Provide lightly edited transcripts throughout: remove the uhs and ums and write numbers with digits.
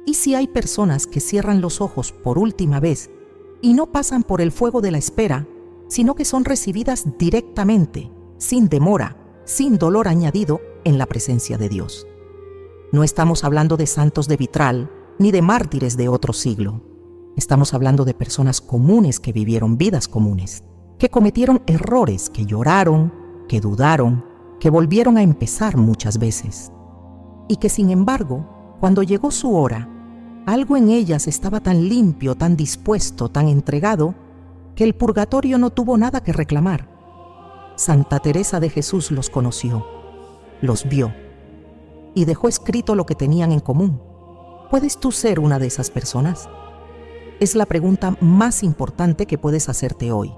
¿Y si hay personas que cierran los ojos por última vez y no pasan por el fuego de la espera, sino que son recibidas directamente, sin demora, sin dolor añadido, en la presencia de Dios? No estamos hablando de santos de vitral ni de mártires de otro siglo. Estamos hablando de personas comunes que vivieron vidas comunes, que cometieron errores, que lloraron, que dudaron, que volvieron a empezar muchas veces. Y que sin embargo, cuando llegó su hora, algo en ellas estaba tan limpio, tan dispuesto, tan entregado, que el purgatorio no tuvo nada que reclamar. Santa Teresa de Jesús los conoció, los vio y dejó escrito lo que tenían en común. ¿Puedes tú ser una de esas personas? Es la pregunta más importante que puedes hacerte hoy,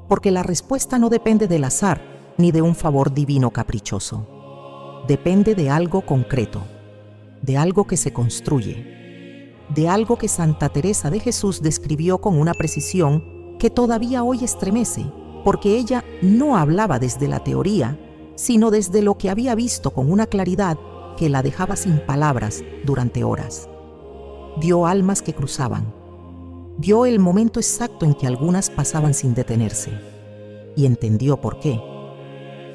porque la respuesta no depende del azar ni de un favor divino caprichoso. Depende de algo concreto, de algo que se construye, de algo que Santa Teresa de Jesús describió con una precisión que todavía hoy estremece, porque ella no hablaba desde la teoría, sino desde lo que había visto con una claridad que la dejaba sin palabras durante horas. Vio almas que cruzaban, vio el momento exacto en que algunas pasaban sin detenerse, y entendió por qué.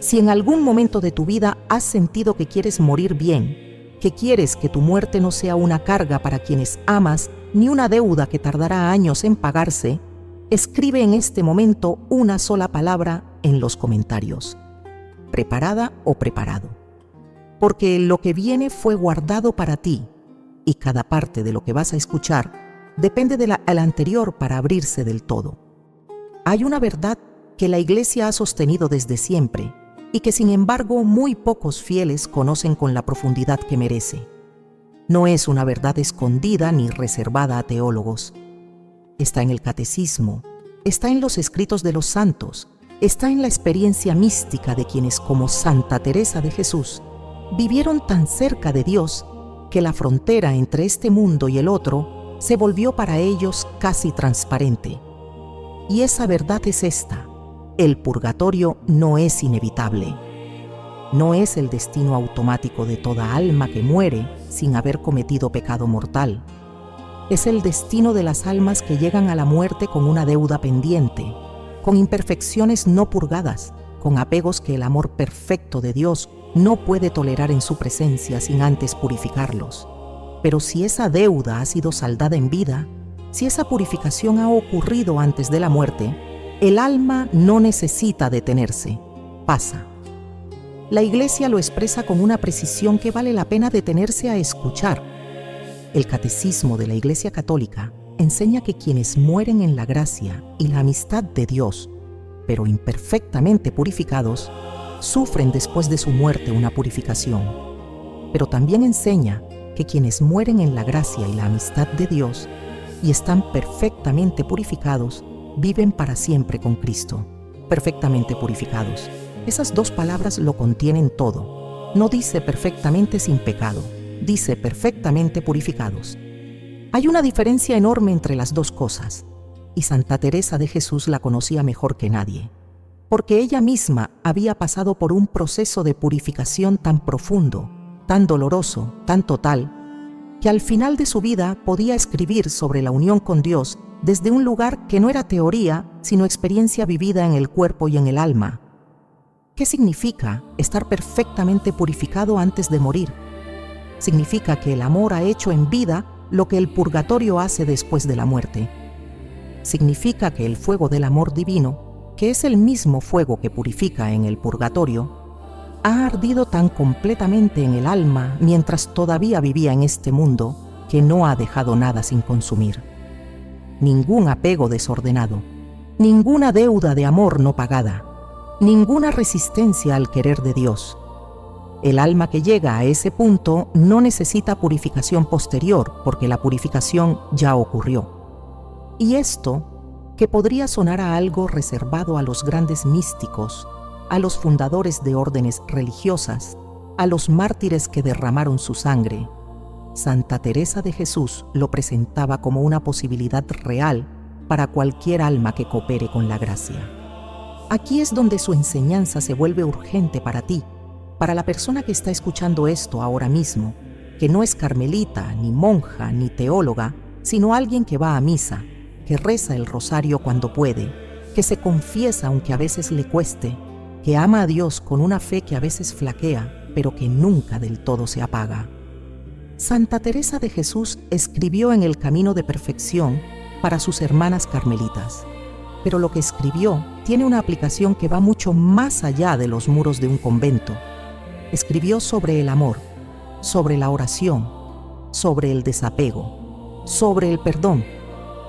Si en algún momento de tu vida has sentido que quieres morir bien, que quieres que tu muerte no sea una carga para quienes amas, ni una deuda que tardará años en pagarse, escribe en este momento una sola palabra en los comentarios: preparada o preparado. Porque lo que viene fue guardado para ti, y cada parte de lo que vas a escuchar depende de la anterior para abrirse del todo. Hay una verdad que la Iglesia ha sostenido desde siempre y que sin embargo muy pocos fieles conocen con la profundidad que merece. No es una verdad escondida ni reservada a teólogos. Está en el catecismo, está en los escritos de los santos, está en la experiencia mística de quienes, como Santa Teresa de Jesús, vivieron tan cerca de Dios que la frontera entre este mundo y el otro se volvió para ellos casi transparente. Y esa verdad es esta: el purgatorio no es inevitable. No es el destino automático de toda alma que muere sin haber cometido pecado mortal. Es el destino de las almas que llegan a la muerte con una deuda pendiente, con imperfecciones no purgadas, con apegos que el amor perfecto de Dios no puede tolerar en su presencia sin antes purificarlos. Pero si esa deuda ha sido saldada en vida, si esa purificación ha ocurrido antes de la muerte, el alma no necesita detenerse, pasa. La Iglesia lo expresa con una precisión que vale la pena detenerse a escuchar. El Catecismo de la Iglesia Católica enseña que quienes mueren en la gracia y la amistad de Dios, pero imperfectamente purificados, sufren después de su muerte una purificación. Pero también enseña que quienes mueren en la gracia y la amistad de Dios y están perfectamente purificados, viven para siempre con Cristo, perfectamente purificados. Esas dos palabras lo contienen todo. No dice perfectamente sin pecado, dice perfectamente purificados. Hay una diferencia enorme entre las dos cosas, y Santa Teresa de Jesús la conocía mejor que nadie, porque ella misma había pasado por un proceso de purificación tan profundo, tan doloroso, tan total, que al final de su vida podía escribir sobre la unión con Dios desde un lugar que no era teoría, sino experiencia vivida en el cuerpo y en el alma. ¿Qué significa estar perfectamente purificado antes de morir? Significa que el amor ha hecho en vida lo que el purgatorio hace después de la muerte. Significa que el fuego del amor divino, que es el mismo fuego que purifica en el purgatorio, ha ardido tan completamente en el alma mientras todavía vivía en este mundo que no ha dejado nada sin consumir. Ningún apego desordenado, ninguna deuda de amor no pagada, ninguna resistencia al querer de Dios. El alma que llega a ese punto no necesita purificación posterior, porque la purificación ya ocurrió. Y esto, que podría sonar a algo reservado a los grandes místicos, a los fundadores de órdenes religiosas, a los mártires que derramaron su sangre, Santa Teresa de Jesús lo presentaba como una posibilidad real para cualquier alma que coopere con la gracia. Aquí es donde su enseñanza se vuelve urgente para ti, Para la persona que está escuchando esto ahora mismo, que no es carmelita, ni monja, ni teóloga, sino alguien que va a misa, que reza el rosario cuando puede, que se confiesa aunque a veces le cueste, que ama a Dios con una fe que a veces flaquea, pero que nunca del todo se apaga. Santa Teresa de Jesús escribió en el Camino de Perfección para sus hermanas carmelitas, pero lo que escribió tiene una aplicación que va mucho más allá de los muros de un convento. Escribió sobre el amor, sobre la oración, sobre el desapego, sobre el perdón,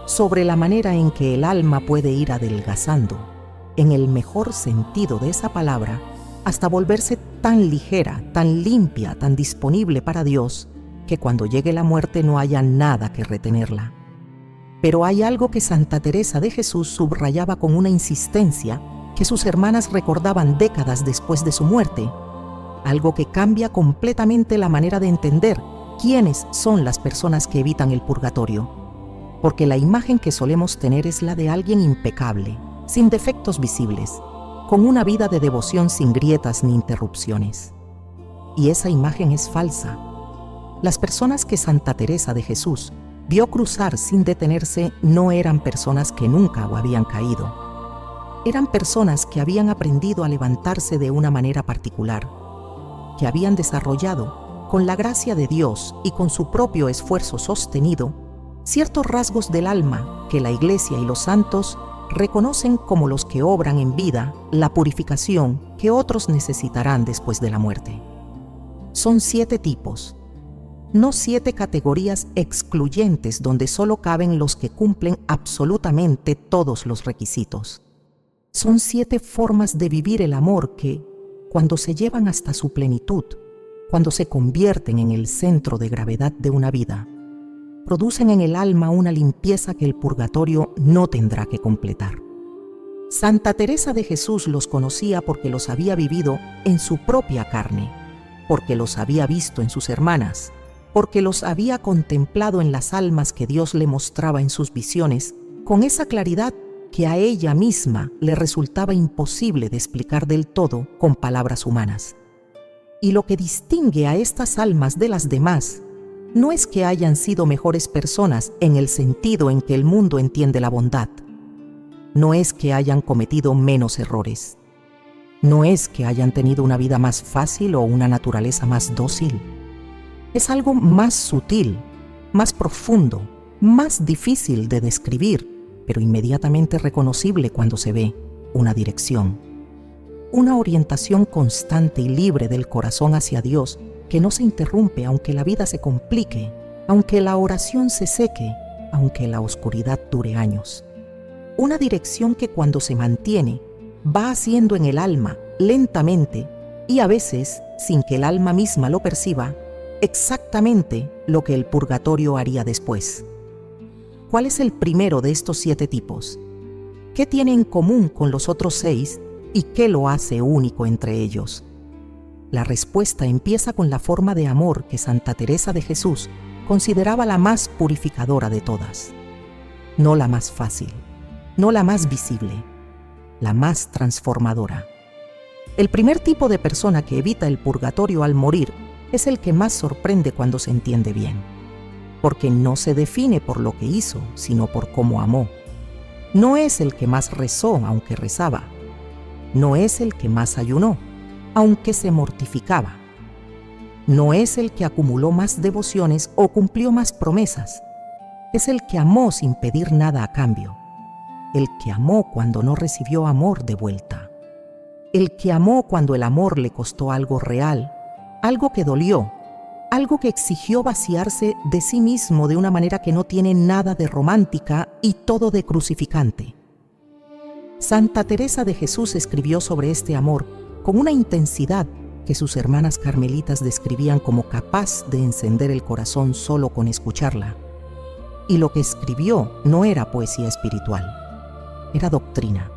sobre la manera en que el alma puede ir adelgazando, en el mejor sentido de esa palabra, hasta volverse tan ligera, tan limpia, tan disponible para Dios, que cuando llegue la muerte no haya nada que retenerla. Pero hay algo que Santa Teresa de Jesús subrayaba con una insistencia que sus hermanas recordaban décadas después de su muerte, algo que cambia completamente la manera de entender quiénes son las personas que evitan el purgatorio, porque la imagen que solemos tener es la de alguien impecable, sin defectos visibles, con una vida de devoción sin grietas ni interrupciones. Y esa imagen es falsa. Las personas que Santa Teresa de Jesús vio cruzar sin detenerse no eran personas que nunca habían caído. Eran personas que habían aprendido a levantarse de una manera particular, que habían desarrollado, con la gracia de Dios y con su propio esfuerzo sostenido, ciertos rasgos del alma que la Iglesia y los santos reconocen como los que obran en vida la purificación que otros necesitarán después de la muerte. Son 7 tipos, no 7 categorías excluyentes donde solo caben los que cumplen absolutamente todos los requisitos. Son 7 formas de vivir el amor que, cuando se llevan hasta su plenitud, cuando se convierten en el centro de gravedad de una vida, producen en el alma una limpieza que el purgatorio no tendrá que completar. Santa Teresa de Jesús los conocía porque los había vivido en su propia carne, porque los había visto en sus hermanas, porque los había contemplado en las almas que Dios le mostraba en sus visiones, con esa claridad que a ella misma le resultaba imposible de explicar del todo con palabras humanas. Y lo que distingue a estas almas de las demás no es que hayan sido mejores personas en el sentido en que el mundo entiende la bondad, no es que hayan cometido menos errores, no es que hayan tenido una vida más fácil o una naturaleza más dócil. Es algo más sutil, más profundo, más difícil de describir, pero inmediatamente reconocible cuando se ve: una dirección, una orientación constante y libre del corazón hacia Dios que no se interrumpe aunque la vida se complique, aunque la oración se seque, aunque la oscuridad dure años. Una dirección que cuando se mantiene va haciendo en el alma lentamente y a veces, sin que el alma misma lo perciba, exactamente lo que el purgatorio haría después. ¿Cuál es el primero de estos 7 tipos? ¿Qué tiene en común con los otros 6 y qué lo hace único entre ellos? La respuesta empieza con la forma de amor que Santa Teresa de Jesús consideraba la más purificadora de todas. No la más fácil, no la más visible, la más transformadora. El primer tipo de persona que evita el purgatorio al morir es el que más sorprende cuando se entiende bien, porque no se define por lo que hizo, sino por cómo amó. No es el que más rezó, aunque rezaba. No es el que más ayunó, aunque se mortificaba. No es el que acumuló más devociones o cumplió más promesas. Es el que amó sin pedir nada a cambio. El que amó cuando no recibió amor de vuelta. El que amó cuando el amor le costó algo real, algo que dolió, algo que exigió vaciarse de sí mismo de una manera que no tiene nada de romántica y todo de crucificante. Santa Teresa de Jesús escribió sobre este amor con una intensidad que sus hermanas carmelitas describían como capaz de encender el corazón solo con escucharla. Y lo que escribió no era poesía espiritual, era doctrina.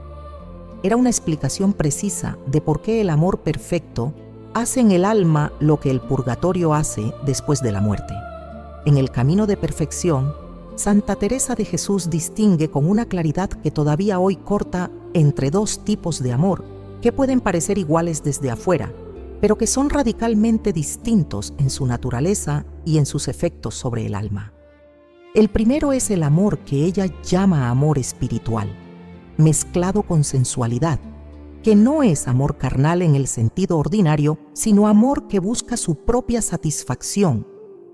Era una explicación precisa de por qué el amor perfecto hace en el alma lo que el purgatorio hace después de la muerte. En el Camino de Perfección, Santa Teresa de Jesús distingue con una claridad que todavía hoy corta entre 2 tipos de amor que pueden parecer iguales desde afuera, pero que son radicalmente distintos en su naturaleza y en sus efectos sobre el alma. El primero es el amor que ella llama amor espiritual, mezclado con sensualidad, que no es amor carnal en el sentido ordinario, sino amor que busca su propia satisfacción,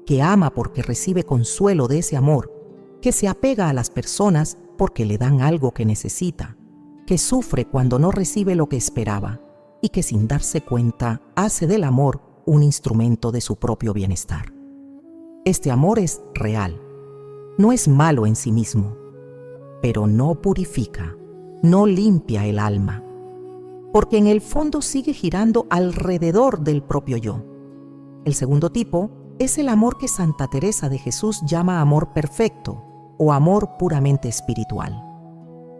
que ama porque recibe consuelo de ese amor, que se apega a las personas porque le dan algo que necesita, que sufre cuando no recibe lo que esperaba y que sin darse cuenta hace del amor un instrumento de su propio bienestar. Este amor es real, no es malo en sí mismo, pero no purifica, no limpia el alma, porque en el fondo sigue girando alrededor del propio yo. El segundo tipo es el amor que Santa Teresa de Jesús llama amor perfecto o amor puramente espiritual.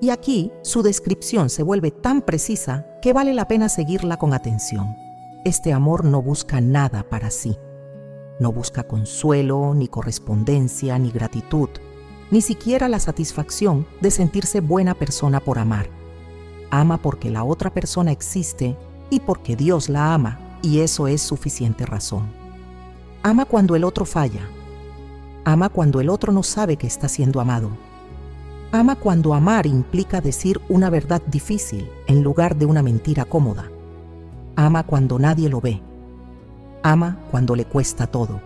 Y aquí su descripción se vuelve tan precisa que vale la pena seguirla con atención. Este amor no busca nada para sí. No busca consuelo, ni correspondencia, ni gratitud, ni siquiera la satisfacción de sentirse buena persona por amar. Ama porque la otra persona existe y porque Dios la ama, y eso es suficiente razón. Ama cuando el otro falla. Ama cuando el otro no sabe que está siendo amado. Ama cuando amar implica decir una verdad difícil en lugar de una mentira cómoda. Ama cuando nadie lo ve. Ama cuando le cuesta todo.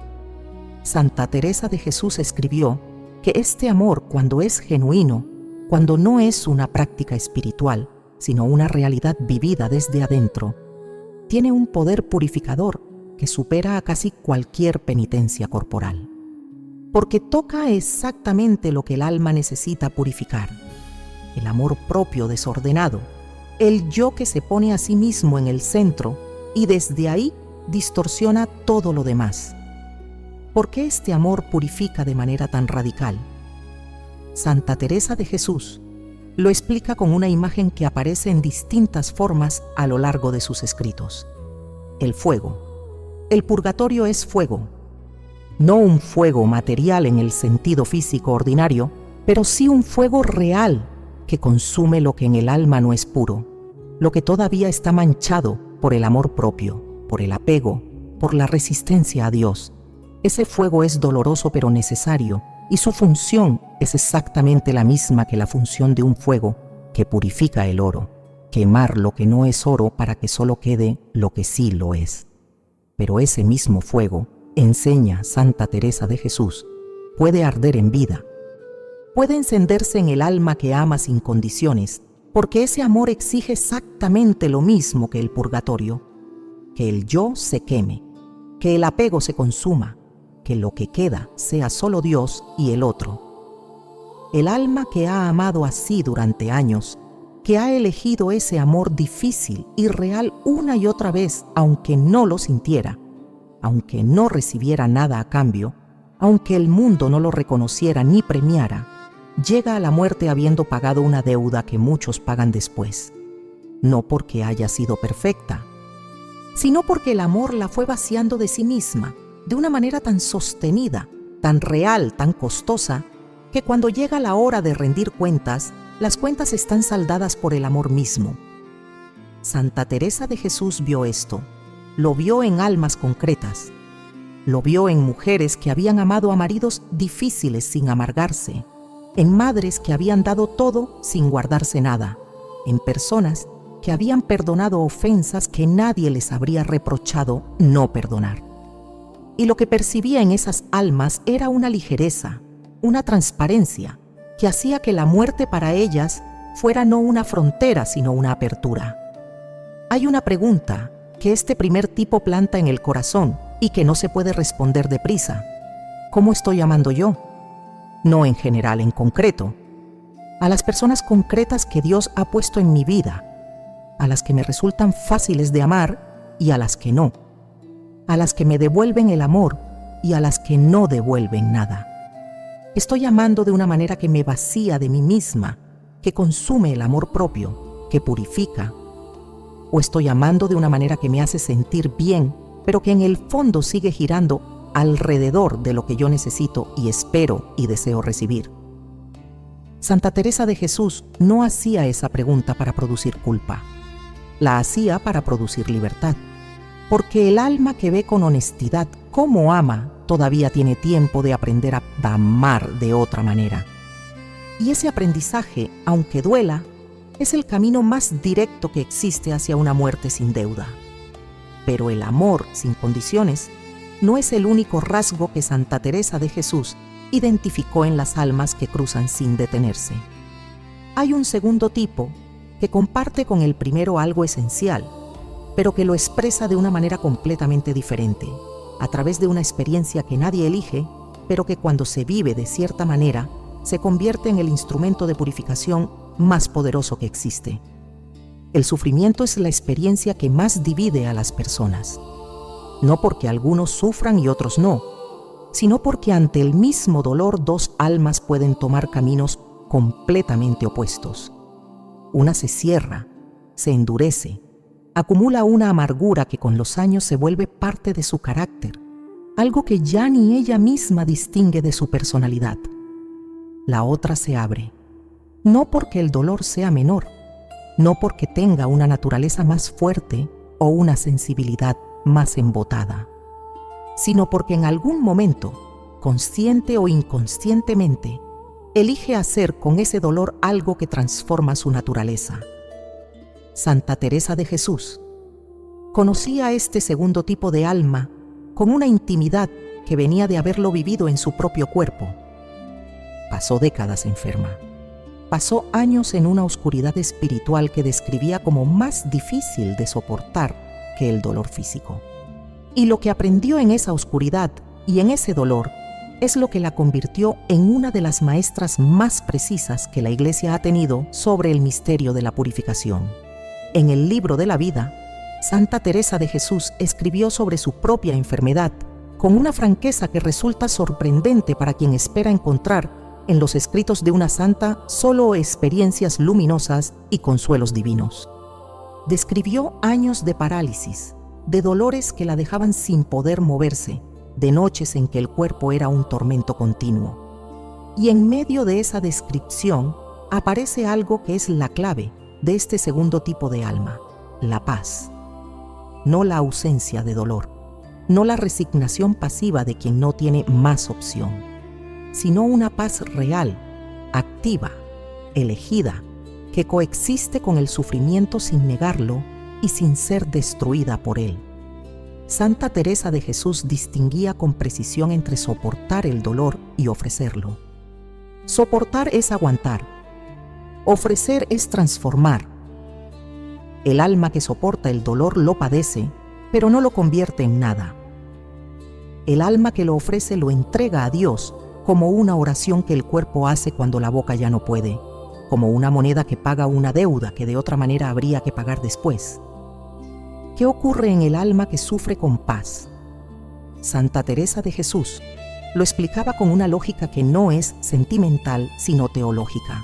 Santa Teresa de Jesús escribió que este amor, cuando es genuino, cuando no es una práctica espiritual, sino una realidad vivida desde adentro, tiene un poder purificador que supera a casi cualquier penitencia corporal. Porque toca exactamente lo que el alma necesita purificar: el amor propio desordenado, el yo que se pone a sí mismo en el centro y desde ahí distorsiona todo lo demás. ¿Por qué este amor purifica de manera tan radical? Santa Teresa de Jesús lo explica con una imagen que aparece en distintas formas a lo largo de sus escritos. El fuego. El purgatorio es fuego. No un fuego material en el sentido físico ordinario, pero sí un fuego real que consume lo que en el alma no es puro, lo que todavía está manchado por el amor propio, por el apego, por la resistencia a Dios. Ese fuego es doloroso pero necesario, y su función es exactamente la misma que la función de un fuego que purifica el oro: quemar lo que no es oro para que solo quede lo que sí lo es. Pero ese mismo fuego, enseña Santa Teresa de Jesús, puede arder en vida. Puede encenderse en el alma que ama sin condiciones, porque ese amor exige exactamente lo mismo que el purgatorio: que el yo se queme, que el apego se consuma, que lo que queda sea solo Dios y el otro. El alma que ha amado así durante años, que ha elegido ese amor difícil y real una y otra vez, aunque no lo sintiera, aunque no recibiera nada a cambio, aunque el mundo no lo reconociera ni premiara, llega a la muerte habiendo pagado una deuda que muchos pagan después. No porque haya sido perfecta, sino porque el amor la fue vaciando de sí misma de una manera tan sostenida, tan real, tan costosa, que cuando llega la hora de rendir cuentas, las cuentas están saldadas por el amor mismo. Santa Teresa de Jesús vio esto, lo vio en almas concretas, lo vio en mujeres que habían amado a maridos difíciles sin amargarse, en madres que habían dado todo sin guardarse nada, en personas que habían perdonado ofensas que nadie les habría reprochado no perdonar. Y lo que percibía en esas almas era una ligereza, una transparencia, que hacía que la muerte para ellas fuera no una frontera, sino una apertura. Hay una pregunta que este primer tipo planta en el corazón y que no se puede responder deprisa. ¿Cómo estoy amando yo? No en general, en concreto. A las personas concretas que Dios ha puesto en mi vida, a las que me resultan fáciles de amar y a las que no, a las que me devuelven el amor y a las que no devuelven nada. Estoy amando de una manera que me vacía de mí misma, que consume el amor propio, que purifica. O estoy amando de una manera que me hace sentir bien, pero que en el fondo sigue girando alrededor de lo que yo necesito y espero y deseo recibir. Santa Teresa de Jesús no hacía esa pregunta para producir culpa. La hacía para producir libertad. porque el alma que ve con honestidad cómo ama todavía tiene tiempo de aprender a amar de otra manera. Y ese aprendizaje, aunque duela, es el camino más directo que existe hacia una muerte sin deuda. Pero el amor sin condiciones no es el único rasgo que Santa Teresa de Jesús identificó en las almas que cruzan sin detenerse. Hay un segundo tipo que comparte con el primero algo esencial, pero que lo expresa de una manera completamente diferente, a través de una experiencia que nadie elige, pero que cuando se vive de cierta manera, se convierte en el instrumento de purificación más poderoso que existe. El sufrimiento es la experiencia que más divide a las personas, no porque algunos sufran y otros no, sino porque ante el mismo dolor dos almas pueden tomar caminos completamente opuestos. Una se cierra, se endurece, acumula una amargura que con los años se vuelve parte de su carácter, algo que ya ni ella misma distingue de su personalidad. La otra se abre, no porque el dolor sea menor, no porque tenga una naturaleza más fuerte o una sensibilidad más embotada, sino porque en algún momento, consciente o inconscientemente, elige hacer con ese dolor algo que transforma su naturaleza. Santa Teresa de Jesús conocía a este segundo tipo de alma con una intimidad que venía de haberlo vivido en su propio cuerpo. Pasó décadas enferma. Pasó años en una oscuridad espiritual que describía como más difícil de soportar que el dolor físico. Y lo que aprendió en esa oscuridad y en ese dolor es lo que la convirtió en una de las maestras más precisas que la Iglesia ha tenido sobre el misterio de la purificación. En el libro de la vida, Santa Teresa de Jesús escribió sobre su propia enfermedad con una franqueza que resulta sorprendente para quien espera encontrar en los escritos de una santa solo experiencias luminosas y consuelos divinos. Describió años de parálisis, de dolores que la dejaban sin poder moverse, de noches en que el cuerpo era un tormento continuo. Y en medio de esa descripción aparece algo que es la clave de este segundo tipo de alma, la paz. No la ausencia de dolor, no la resignación pasiva de quien no tiene más opción, sino una paz real, activa, elegida, que coexiste con el sufrimiento sin negarlo y sin ser destruida por él. Santa Teresa de Jesús distinguía con precisión entre soportar el dolor y ofrecerlo. Soportar es aguantar. Ofrecer es transformar. El alma que soporta el dolor lo padece, pero no lo convierte en nada. El alma que lo ofrece lo entrega a Dios como una oración que el cuerpo hace cuando la boca ya no puede, como una moneda que paga una deuda que de otra manera habría que pagar después. ¿Qué ocurre en el alma que sufre con paz? Santa Teresa de Jesús lo explicaba con una lógica que no es sentimental, sino teológica.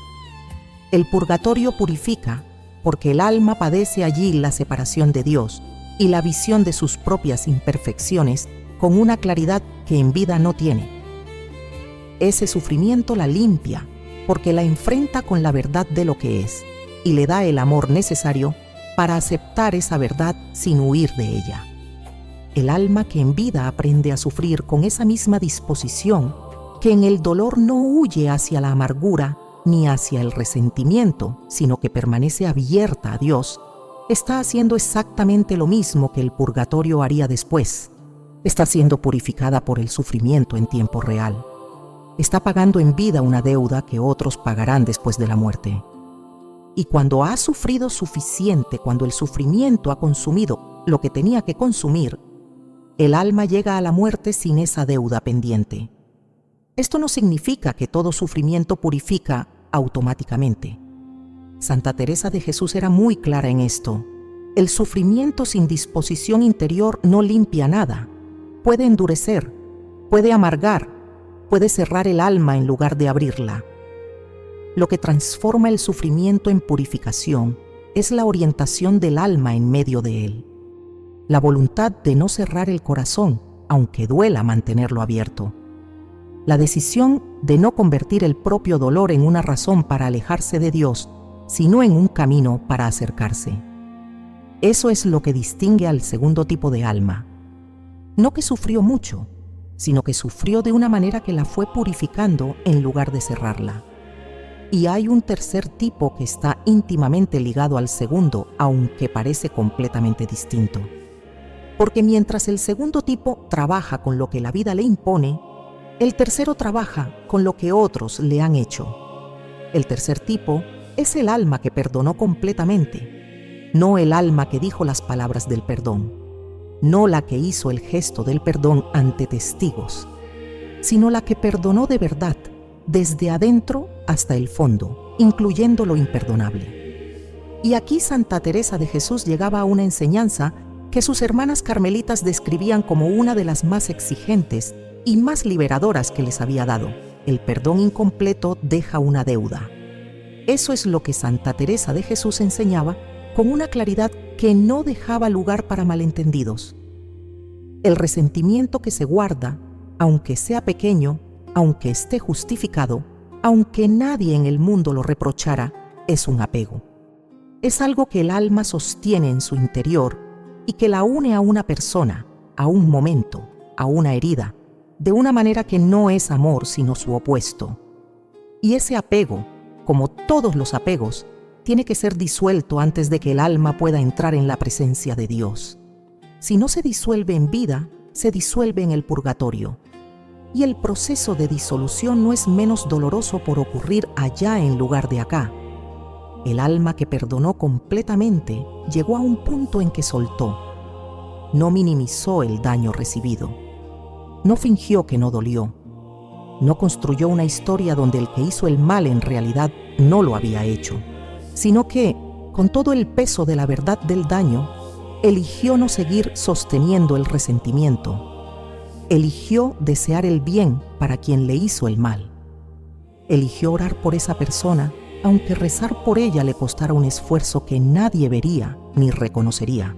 El purgatorio purifica porque el alma padece allí la separación de Dios y la visión de sus propias imperfecciones con una claridad que en vida no tiene. Ese sufrimiento la limpia porque la enfrenta con la verdad de lo que es y le da el amor necesario para aceptar esa verdad sin huir de ella. El alma que en vida aprende a sufrir con esa misma disposición, que en el dolor no huye hacia la amargura ni hacia el resentimiento, sino que permanece abierta a Dios, está haciendo exactamente lo mismo que el purgatorio haría después. Está siendo purificada por el sufrimiento en tiempo real. Está pagando en vida una deuda que otros pagarán después de la muerte. Y cuando ha sufrido suficiente, cuando el sufrimiento ha consumido lo que tenía que consumir, el alma llega a la muerte sin esa deuda pendiente. Esto no significa que todo sufrimiento purifica automáticamente. Santa Teresa de Jesús era muy clara en esto. El sufrimiento sin disposición interior no limpia nada. Puede endurecer, puede amargar, puede cerrar el alma en lugar de abrirla. Lo que transforma el sufrimiento en purificación es la orientación del alma en medio de él. La voluntad de no cerrar el corazón, aunque duela mantenerlo abierto. La decisión de no convertir el propio dolor en una razón para alejarse de Dios, sino en un camino para acercarse. Eso es lo que distingue al segundo tipo de alma. No que sufrió mucho, sino que sufrió de una manera que la fue purificando en lugar de cerrarla. Y hay un tercer tipo que está íntimamente ligado al segundo, aunque parece completamente distinto. Porque mientras el segundo tipo trabaja con lo que la vida le impone, el tercero trabaja con lo que otros le han hecho. El tercer tipo es el alma que perdonó completamente, no el alma que dijo las palabras del perdón, no la que hizo el gesto del perdón ante testigos, sino la que perdonó de verdad, desde adentro hasta el fondo, incluyendo lo imperdonable. Y aquí Santa Teresa de Jesús llegaba a una enseñanza que sus hermanas carmelitas describían como una de las más exigentes y más liberadoras que les había dado. El perdón incompleto deja una deuda. Eso es lo que Santa Teresa de Jesús enseñaba con una claridad que no dejaba lugar para malentendidos. El resentimiento que se guarda, aunque sea pequeño, aunque esté justificado, aunque nadie en el mundo lo reprochara, es un apego. Es algo que el alma sostiene en su interior y que la une a una persona, a un momento, a una herida, de una manera que no es amor sino su opuesto. Y ese apego, como todos los apegos, tiene que ser disuelto antes de que el alma pueda entrar en la presencia de Dios. Si no se disuelve en vida, se disuelve en el purgatorio. Y el proceso de disolución no es menos doloroso por ocurrir allá en lugar de acá. El alma que perdonó completamente llegó a un punto en que soltó. No minimizó el daño recibido. No fingió que no dolió. No construyó una historia donde el que hizo el mal en realidad no lo había hecho, sino que, con todo el peso de la verdad del daño, eligió no seguir sosteniendo el resentimiento. Eligió desear el bien para quien le hizo el mal. Eligió orar por esa persona, aunque rezar por ella le costara un esfuerzo que nadie vería ni reconocería.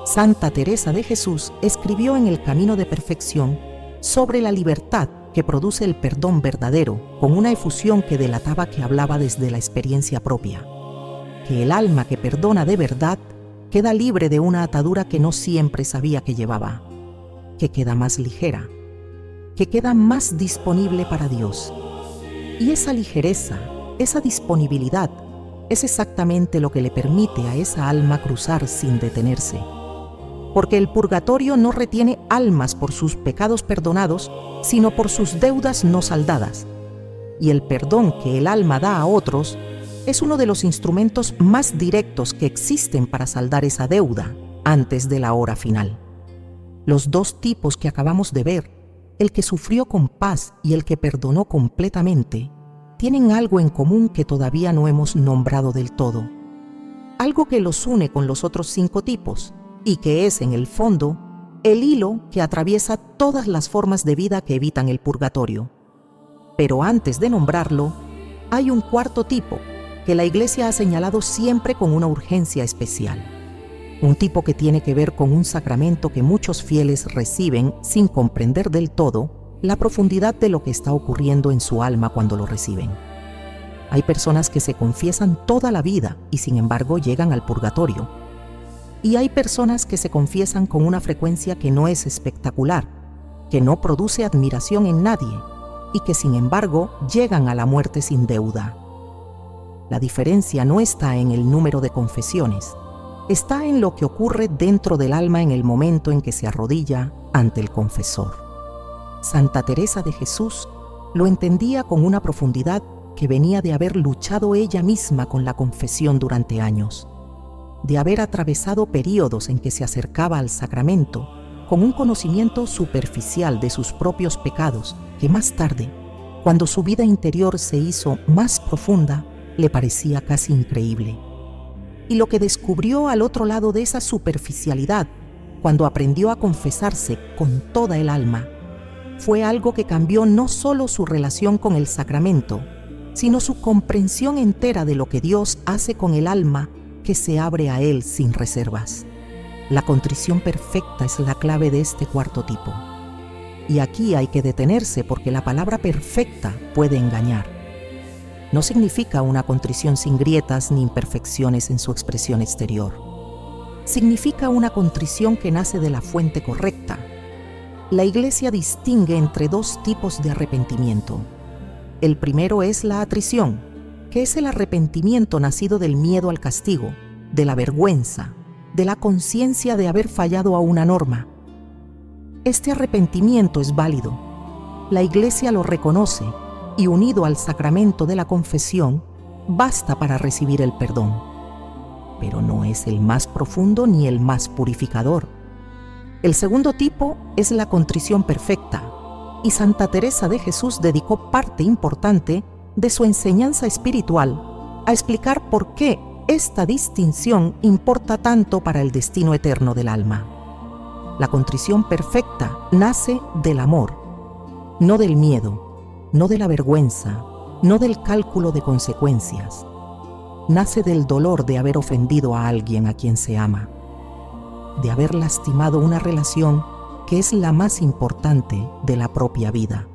Santa Teresa de Jesús escribió en El Camino de Perfección sobre la libertad que produce el perdón verdadero, con una efusión que delataba que hablaba desde la experiencia propia. Que el alma que perdona de verdad queda libre de una atadura que no siempre sabía que llevaba, que queda más ligera, que queda más disponible para Dios. Y esa ligereza, esa disponibilidad, es exactamente lo que le permite a esa alma cruzar sin detenerse. Porque el purgatorio no retiene almas por sus pecados perdonados, sino por sus deudas no saldadas. Y el perdón que el alma da a otros es uno de los instrumentos más directos que existen para saldar esa deuda antes de la hora final. Los dos tipos que acabamos de ver, el que sufrió con paz y el que perdonó completamente, tienen algo en común que todavía no hemos nombrado del todo. Algo que los une con los otros 5 tipos, y que es, en el fondo, el hilo que atraviesa todas las formas de vida que evitan el purgatorio. Pero antes de nombrarlo, hay un cuarto tipo que la Iglesia ha señalado siempre con una urgencia especial. Un tipo que tiene que ver con un sacramento que muchos fieles reciben sin comprender del todo la profundidad de lo que está ocurriendo en su alma cuando lo reciben. Hay personas que se confiesan toda la vida y sin embargo llegan al purgatorio. Y hay personas que se confiesan con una frecuencia que no es espectacular, que no produce admiración en nadie y que sin embargo llegan a la muerte sin deuda. La diferencia no está en el número de confesiones, está en lo que ocurre dentro del alma en el momento en que se arrodilla ante el confesor. Santa Teresa de Jesús lo entendía con una profundidad que venía de haber luchado ella misma con la confesión durante años, de haber atravesado períodos en que se acercaba al sacramento con un conocimiento superficial de sus propios pecados que más tarde, cuando su vida interior se hizo más profunda, le parecía casi increíble. Y lo que descubrió al otro lado de esa superficialidad, cuando aprendió a confesarse con toda el alma, fue algo que cambió no solo su relación con el sacramento, sino su comprensión entera de lo que Dios hace con el alma que se abre a Él sin reservas. La contrición perfecta es la clave de este cuarto tipo. Y aquí hay que detenerse porque la palabra perfecta puede engañar. No significa una contrición sin grietas ni imperfecciones en su expresión exterior. significa una contrición que nace de la fuente correcta. La Iglesia distingue entre dos tipos de arrepentimiento. El primero es la atrición, que es el arrepentimiento nacido del miedo al castigo, de la vergüenza, de la conciencia de haber fallado a una norma. Este arrepentimiento es válido. La Iglesia lo reconoce y, unido al sacramento de la confesión, basta para recibir el perdón. Pero no es el más profundo ni el más purificador. El segundo tipo es la contrición perfecta, y Santa Teresa de Jesús dedicó parte importante de su enseñanza espiritual a explicar por qué esta distinción importa tanto para el destino eterno del alma. La contrición perfecta nace del amor, no del miedo, no de la vergüenza, no del cálculo de consecuencias. Nace del dolor de haber ofendido a alguien a quien se ama, de haber lastimado una relación que es la más importante de la propia vida,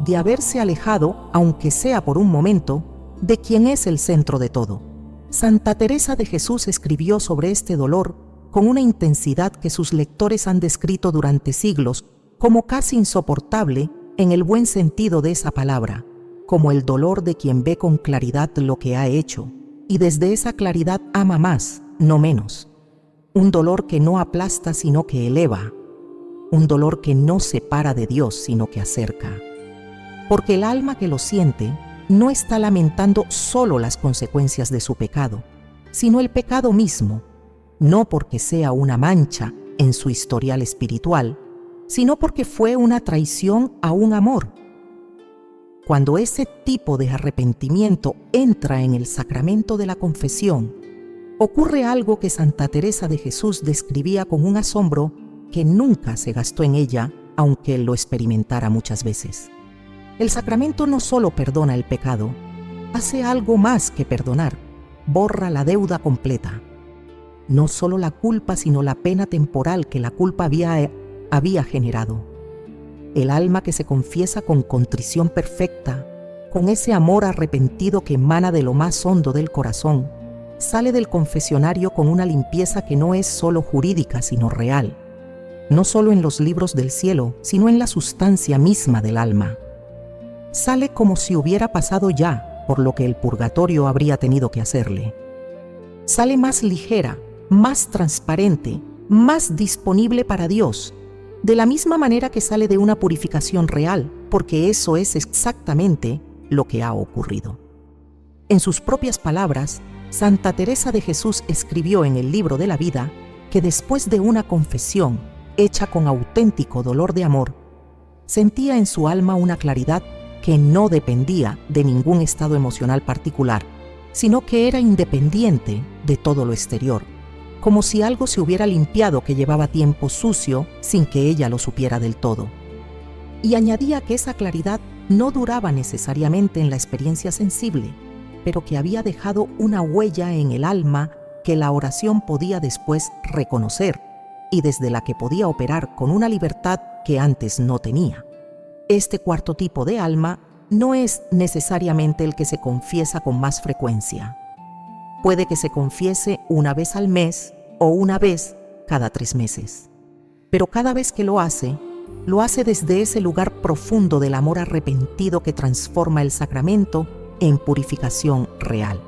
de haberse alejado, aunque sea por un momento, de quien es el centro de todo. Santa Teresa de Jesús escribió sobre este dolor con una intensidad que sus lectores han descrito durante siglos como casi insoportable en el buen sentido de esa palabra, como el dolor de quien ve con claridad lo que ha hecho, y desde esa claridad ama más, no menos. Un dolor que no aplasta sino que eleva, un dolor que no separa de Dios sino que acerca. Porque el alma que lo siente no está lamentando solo las consecuencias de su pecado, sino el pecado mismo, no porque sea una mancha en su historial espiritual, sino porque fue una traición a un amor. Cuando ese tipo de arrepentimiento entra en el sacramento de la confesión, ocurre algo que Santa Teresa de Jesús describía con un asombro que nunca se gastó en ella, aunque lo experimentara muchas veces. El sacramento no solo perdona el pecado, hace algo más que perdonar, borra la deuda completa. No solo la culpa, sino la pena temporal que la culpa había generado. El alma que se confiesa con contrición perfecta, con ese amor arrepentido que emana de lo más hondo del corazón, sale del confesionario con una limpieza que no es solo jurídica, sino real. No solo en los libros del cielo, sino en la sustancia misma del alma. Sale como si hubiera pasado ya por lo que el purgatorio habría tenido que hacerle. Sale más ligera, más transparente, más disponible para Dios, de la misma manera que sale de una purificación real, porque eso es exactamente lo que ha ocurrido. En sus propias palabras, Santa Teresa de Jesús escribió en el libro de la vida que después de una confesión hecha con auténtico dolor de amor, sentía en su alma una claridad que no dependía de ningún estado emocional particular, sino que era independiente de todo lo exterior, como si algo se hubiera limpiado que llevaba tiempo sucio sin que ella lo supiera del todo. Y añadía que esa claridad no duraba necesariamente en la experiencia sensible, pero que había dejado una huella en el alma que la oración podía después reconocer y desde la que podía operar con una libertad que antes no tenía. Este cuarto tipo de alma no es necesariamente el que se confiesa con más frecuencia. Puede que se confiese una vez al mes o una vez cada 3 meses. Pero cada vez que lo hace desde ese lugar profundo del amor arrepentido que transforma el sacramento en purificación real.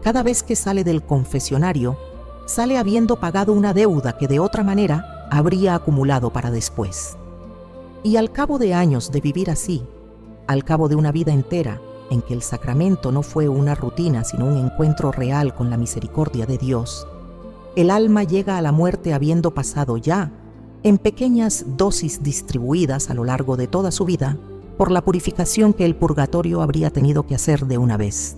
Cada vez que sale del confesionario, sale habiendo pagado una deuda que de otra manera habría acumulado para después. Y al cabo de años de vivir así, al cabo de una vida entera en que el sacramento no fue una rutina sino un encuentro real con la misericordia de Dios, el alma llega a la muerte habiendo pasado ya, en pequeñas dosis distribuidas a lo largo de toda su vida, por la purificación que el purgatorio habría tenido que hacer de una vez.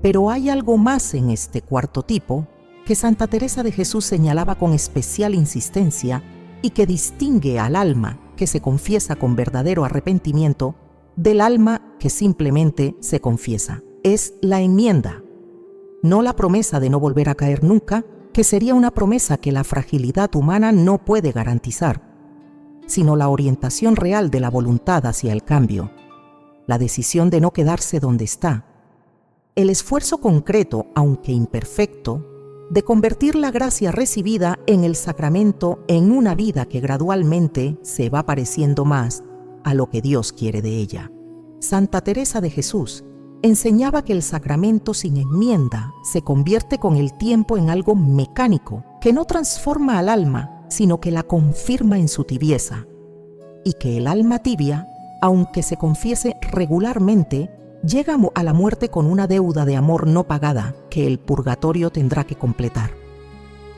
Pero hay algo más en este cuarto tipo que Santa Teresa de Jesús señalaba con especial insistencia y que distingue al alma que se confiesa con verdadero arrepentimiento del alma que simplemente se confiesa. Es la enmienda, no la promesa de no volver a caer nunca, que sería una promesa que la fragilidad humana no puede garantizar, sino la orientación real de la voluntad hacia el cambio, la decisión de no quedarse donde está, el esfuerzo concreto, aunque imperfecto, de convertir la gracia recibida en el sacramento en una vida que gradualmente se va pareciendo más a lo que Dios quiere de ella. Santa Teresa de Jesús enseñaba que el sacramento sin enmienda se convierte con el tiempo en algo mecánico, que no transforma al alma, sino que la confirma en su tibieza, y que el alma tibia, aunque se confiese regularmente, llega a la muerte con una deuda de amor no pagada que el purgatorio tendrá que completar.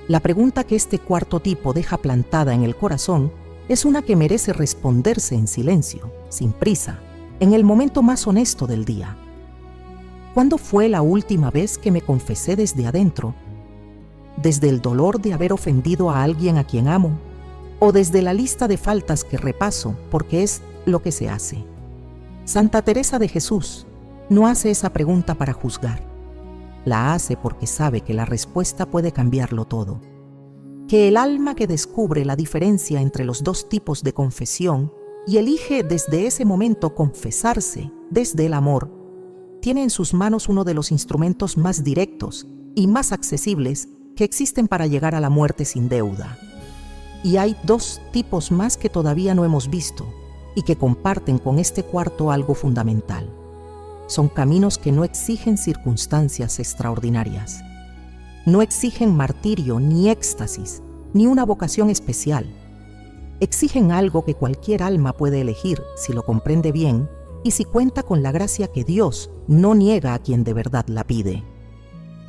La pregunta que este cuarto tipo deja plantada en el corazón es una que merece responderse en silencio, sin prisa, en el momento más honesto del día. ¿Cuándo fue la última vez que me confesé desde adentro? ¿Desde el dolor de haber ofendido a alguien a quien amo? ¿O desde la lista de faltas que repaso porque es lo que se hace? Santa Teresa de Jesús no hace esa pregunta para juzgar. La hace porque sabe que la respuesta puede cambiarlo todo. Que el alma que descubre la diferencia entre los dos tipos de confesión y elige desde ese momento confesarse desde el amor, tiene en sus manos uno de los instrumentos más directos y más accesibles que existen para llegar a la muerte sin deuda. Y hay dos tipos más que todavía no hemos visto y que comparten con este cuarto algo fundamental. Son caminos que no exigen circunstancias extraordinarias. No exigen martirio, ni éxtasis, ni una vocación especial. Exigen algo que cualquier alma puede elegir si lo comprende bien y si cuenta con la gracia que Dios no niega a quien de verdad la pide.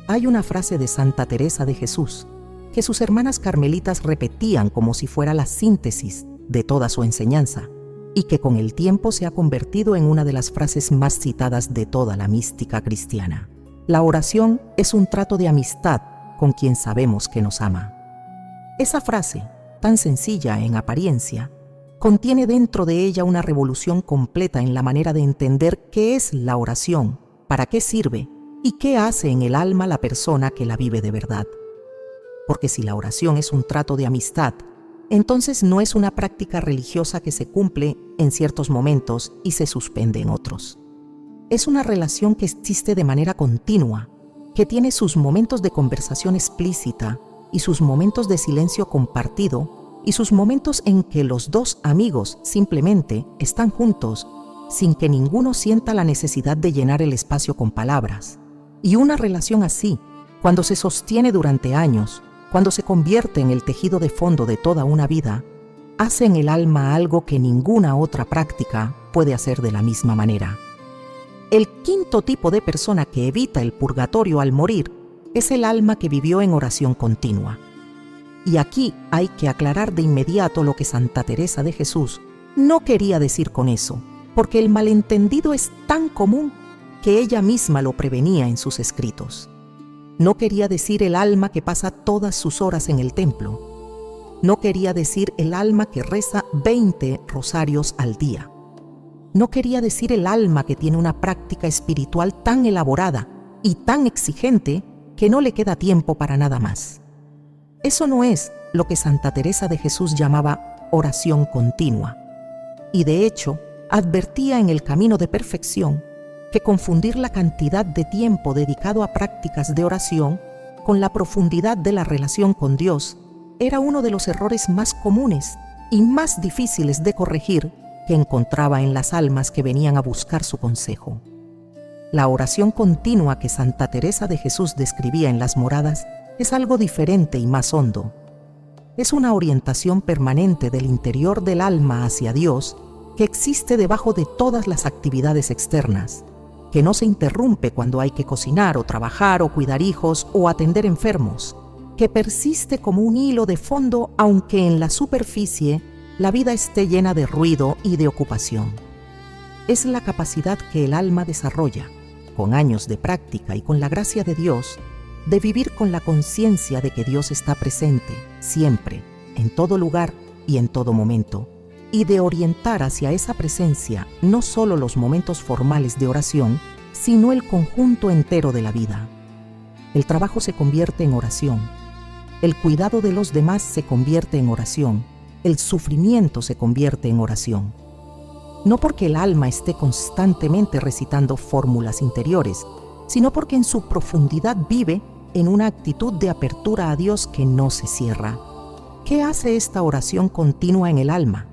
Hay una frase de Santa Teresa de Jesús que sus hermanas carmelitas repetían como si fuera la síntesis de toda su enseñanza y que con el tiempo se ha convertido en una de las frases más citadas de toda la mística cristiana. La oración es un trato de amistad con quien sabemos que nos ama. Esa frase, tan sencilla en apariencia, contiene dentro de ella una revolución completa en la manera de entender qué es la oración, para qué sirve y qué hace en el alma la persona que la vive de verdad. Porque si la oración es un trato de amistad, entonces no es una práctica religiosa que se cumple en ciertos momentos y se suspende en otros. Es una relación que existe de manera continua, que tiene sus momentos de conversación explícita y sus momentos de silencio compartido y sus momentos en que los dos amigos simplemente están juntos sin que ninguno sienta la necesidad de llenar el espacio con palabras. Y una relación así, cuando se sostiene durante años, cuando se convierte en el tejido de fondo de toda una vida, hace en el alma algo que ninguna otra práctica puede hacer de la misma manera. El quinto tipo de persona que evita el purgatorio al morir es el alma que vivió en oración continua. Y aquí hay que aclarar de inmediato lo que Santa Teresa de Jesús no quería decir con eso, porque el malentendido es tan común que ella misma lo prevenía en sus escritos. No quería decir el alma que pasa todas sus horas en el templo. No quería decir el alma que reza 20 rosarios al día. No quería decir el alma que tiene una práctica espiritual tan elaborada y tan exigente que no le queda tiempo para nada más. Eso no es lo que Santa Teresa de Jesús llamaba oración continua. Y de hecho, advertía en el camino de perfección que confundir la cantidad de tiempo dedicado a prácticas de oración con la profundidad de la relación con Dios era uno de los errores más comunes y más difíciles de corregir que encontraba en las almas que venían a buscar su consejo. La oración continua que Santa Teresa de Jesús describía en las moradas es algo diferente y más hondo. Es una orientación permanente del interior del alma hacia Dios que existe debajo de todas las actividades externas, que no se interrumpe cuando hay que cocinar o trabajar o cuidar hijos o atender enfermos, que persiste como un hilo de fondo aunque en la superficie la vida esté llena de ruido y de ocupación. Es la capacidad que el alma desarrolla, con años de práctica y con la gracia de Dios, de vivir con la conciencia de que Dios está presente, siempre, en todo lugar y en todo momento, y de orientar hacia esa presencia no solo los momentos formales de oración, sino el conjunto entero de la vida. El trabajo se convierte en oración, el cuidado de los demás se convierte en oración, el sufrimiento se convierte en oración. No porque el alma esté constantemente recitando fórmulas interiores, sino porque en su profundidad vive en una actitud de apertura a Dios que no se cierra. ¿Qué hace esta oración continua en el alma?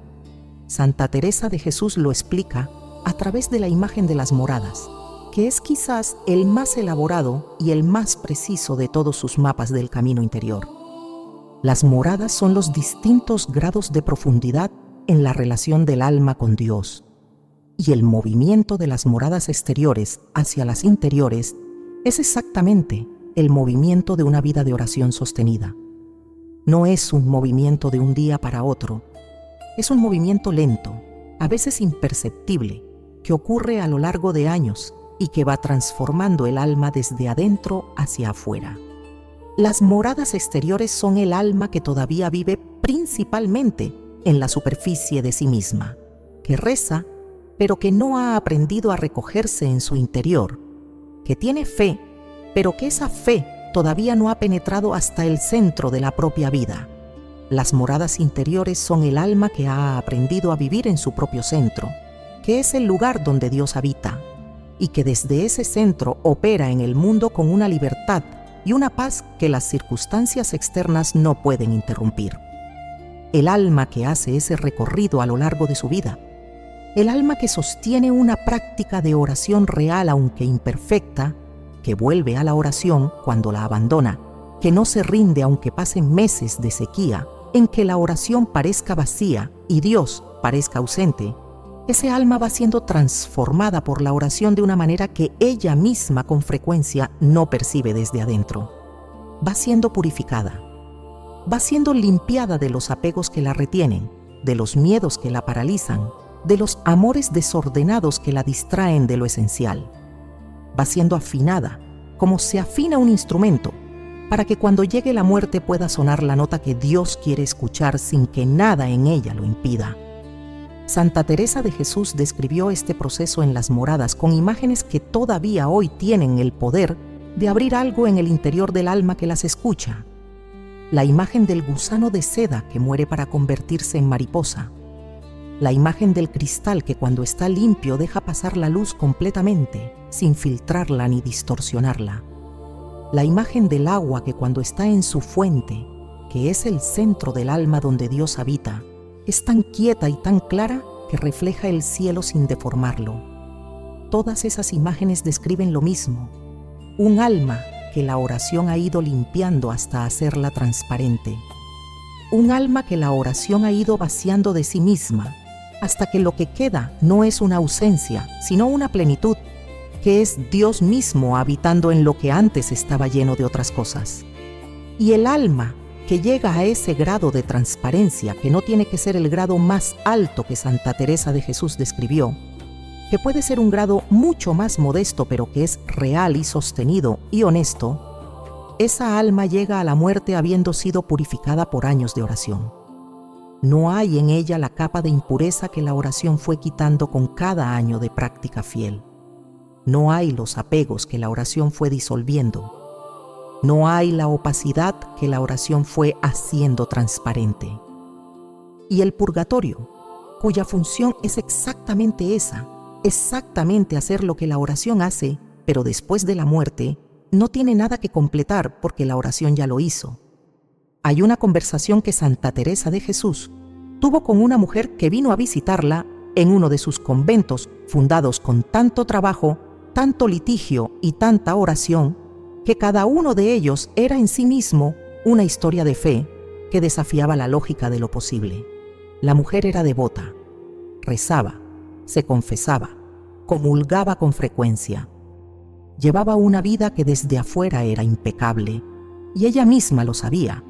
Santa Teresa de Jesús lo explica a través de la imagen de las moradas, que es quizás el más elaborado y el más preciso de todos sus mapas del camino interior. Las moradas son los distintos grados de profundidad en la relación del alma con Dios, y el movimiento de las moradas exteriores hacia las interiores es exactamente el movimiento de una vida de oración sostenida. No es un movimiento de un día para otro, es un movimiento lento, a veces imperceptible, que ocurre a lo largo de años y que va transformando el alma desde adentro hacia afuera. Las moradas exteriores son el alma que todavía vive principalmente en la superficie de sí misma, que reza, pero que no ha aprendido a recogerse en su interior, que tiene fe, pero que esa fe todavía no ha penetrado hasta el centro de la propia vida. Las moradas interiores son el alma que ha aprendido a vivir en su propio centro, que es el lugar donde Dios habita, y que desde ese centro opera en el mundo con una libertad y una paz que las circunstancias externas no pueden interrumpir. El alma que hace ese recorrido a lo largo de su vida, el alma que sostiene una práctica de oración real aunque imperfecta, que vuelve a la oración cuando la abandona, que no se rinde aunque pasen meses de sequía, en que la oración parezca vacía y Dios parezca ausente, ese alma va siendo transformada por la oración de una manera que ella misma con frecuencia no percibe desde adentro. Va siendo purificada, va siendo limpiada de los apegos que la retienen, de los miedos que la paralizan, de los amores desordenados que la distraen de lo esencial. Va siendo afinada, como se afina un instrumento, para que cuando llegue la muerte pueda sonar la nota que Dios quiere escuchar sin que nada en ella lo impida. Santa Teresa de Jesús describió este proceso en las moradas con imágenes que todavía hoy tienen el poder de abrir algo en el interior del alma que las escucha. La imagen del gusano de seda que muere para convertirse en mariposa. La imagen del cristal que cuando está limpio deja pasar la luz completamente, sin filtrarla ni distorsionarla. La imagen del agua que cuando está en su fuente, que es el centro del alma donde Dios habita, es tan quieta y tan clara que refleja el cielo sin deformarlo. Todas esas imágenes describen lo mismo, un alma que la oración ha ido limpiando hasta hacerla transparente. Un alma que la oración ha ido vaciando de sí misma, hasta que lo que queda no es una ausencia, sino una plenitud, que es Dios mismo habitando en lo que antes estaba lleno de otras cosas. Y el alma que llega a ese grado de transparencia, que no tiene que ser el grado más alto que Santa Teresa de Jesús describió, que puede ser un grado mucho más modesto, pero que es real y sostenido y honesto, esa alma llega a la muerte habiendo sido purificada por años de oración. No hay en ella la capa de impureza que la oración fue quitando con cada año de práctica fiel. No hay los apegos que la oración fue disolviendo. No hay la opacidad que la oración fue haciendo transparente. Y el purgatorio, cuya función es exactamente esa, exactamente hacer lo que la oración hace, pero después de la muerte, no tiene nada que completar porque la oración ya lo hizo. Hay una conversación que Santa Teresa de Jesús tuvo con una mujer que vino a visitarla en uno de sus conventos fundados con tanto trabajo, tanto litigio y tanta oración, que cada uno de ellos era en sí mismo una historia de fe que desafiaba la lógica de lo posible. La mujer era devota, rezaba, se confesaba, comulgaba con frecuencia. Llevaba una vida que desde afuera era impecable, y ella misma lo sabía.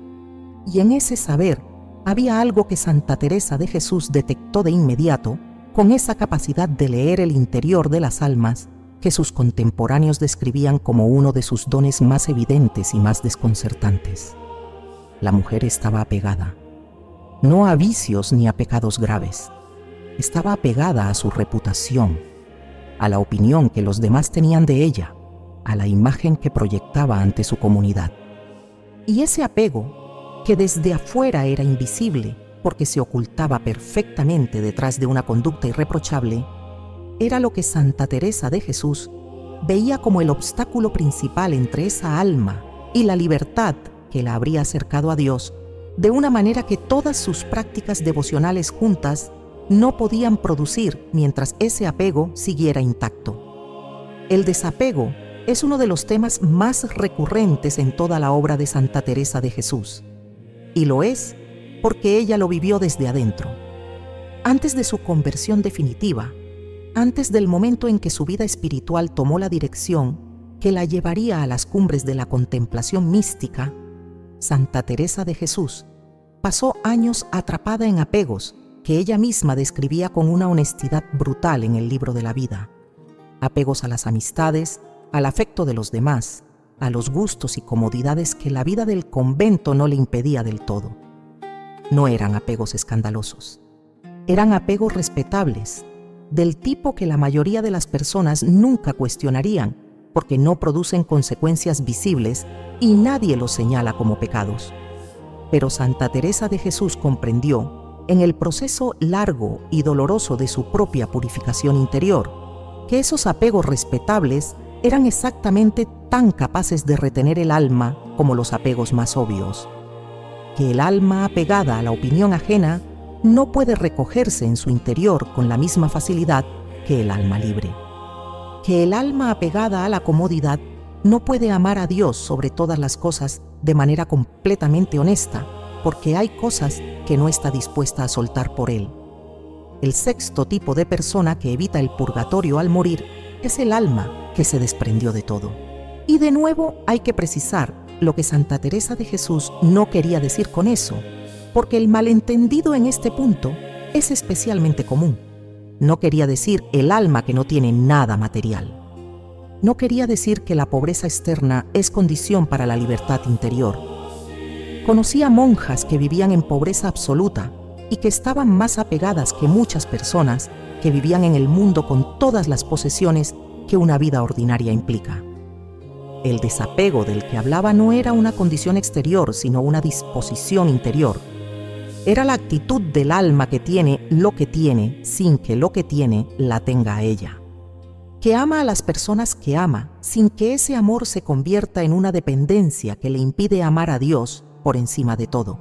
Y en ese saber había algo que Santa Teresa de Jesús detectó de inmediato, con esa capacidad de leer el interior de las almas que sus contemporáneos describían como uno de sus dones más evidentes y más desconcertantes. La mujer estaba apegada, no a vicios ni a pecados graves. Estaba apegada a su reputación, a la opinión que los demás tenían de ella, a la imagen que proyectaba ante su comunidad. Y ese apego, que desde afuera era invisible porque se ocultaba perfectamente detrás de una conducta irreprochable, era lo que Santa Teresa de Jesús veía como el obstáculo principal entre esa alma y la libertad que la habría acercado a Dios de una manera que todas sus prácticas devocionales juntas no podían producir mientras ese apego siguiera intacto. El desapego es uno de los temas más recurrentes en toda la obra de Santa Teresa de Jesús, y lo es porque ella lo vivió desde adentro. Antes de su conversión definitiva, antes del momento en que su vida espiritual tomó la dirección que la llevaría a las cumbres de la contemplación mística, Santa Teresa de Jesús pasó años atrapada en apegos que ella misma describía con una honestidad brutal en el libro de la vida. Apegos a las amistades, al afecto de los demás, a los gustos y comodidades que la vida del convento no le impedía del todo. No eran apegos escandalosos, eran apegos respetables, del tipo que la mayoría de las personas nunca cuestionarían, porque no producen consecuencias visibles y nadie los señala como pecados. Pero Santa Teresa de Jesús comprendió, en el proceso largo y doloroso de su propia purificación interior, que esos apegos respetables eran exactamente tan capaces de retener el alma como los apegos más obvios. Que el alma apegada a la opinión ajena no puede recogerse en su interior con la misma facilidad que el alma libre. Que el alma apegada a la comodidad no puede amar a Dios sobre todas las cosas de manera completamente honesta, porque hay cosas que no está dispuesta a soltar por Él. El sexto tipo de persona que evita el purgatorio al morir es el alma que se desprendió de todo. Y de nuevo hay que precisar lo que Santa Teresa de Jesús no quería decir con eso, porque el malentendido en este punto es especialmente común. No quería decir el alma que no tiene nada material. No quería decir que la pobreza externa es condición para la libertad interior. Conocía monjas que vivían en pobreza absoluta y que estaban más apegadas que muchas personas que vivían en el mundo con todas las posesiones que una vida ordinaria implica. El desapego del que hablaba no era una condición exterior, sino una disposición interior. Era la actitud del alma que tiene lo que tiene sin que lo que tiene la tenga a ella. Que ama a las personas que ama sin que ese amor se convierta en una dependencia que le impide amar a Dios por encima de todo.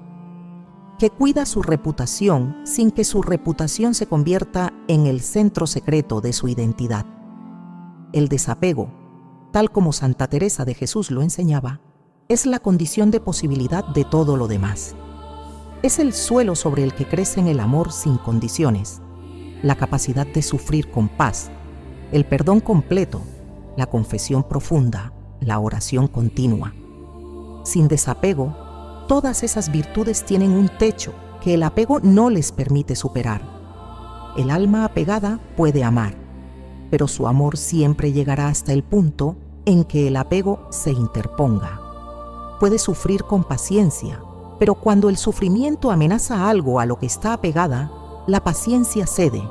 Que cuida su reputación sin que su reputación se convierta en el centro secreto de su identidad. El desapego, tal como Santa Teresa de Jesús lo enseñaba, es la condición de posibilidad de todo lo demás. Es el suelo sobre el que crece el amor sin condiciones, la capacidad de sufrir con paz, el perdón completo, la confesión profunda, la oración continua. Sin desapego, todas esas virtudes tienen un techo que el apego no les permite superar. El alma apegada puede amar, pero su amor siempre llegará hasta el punto en que el apego se interponga. Puede sufrir con paciencia, pero cuando el sufrimiento amenaza algo a lo que está apegada, la paciencia cede.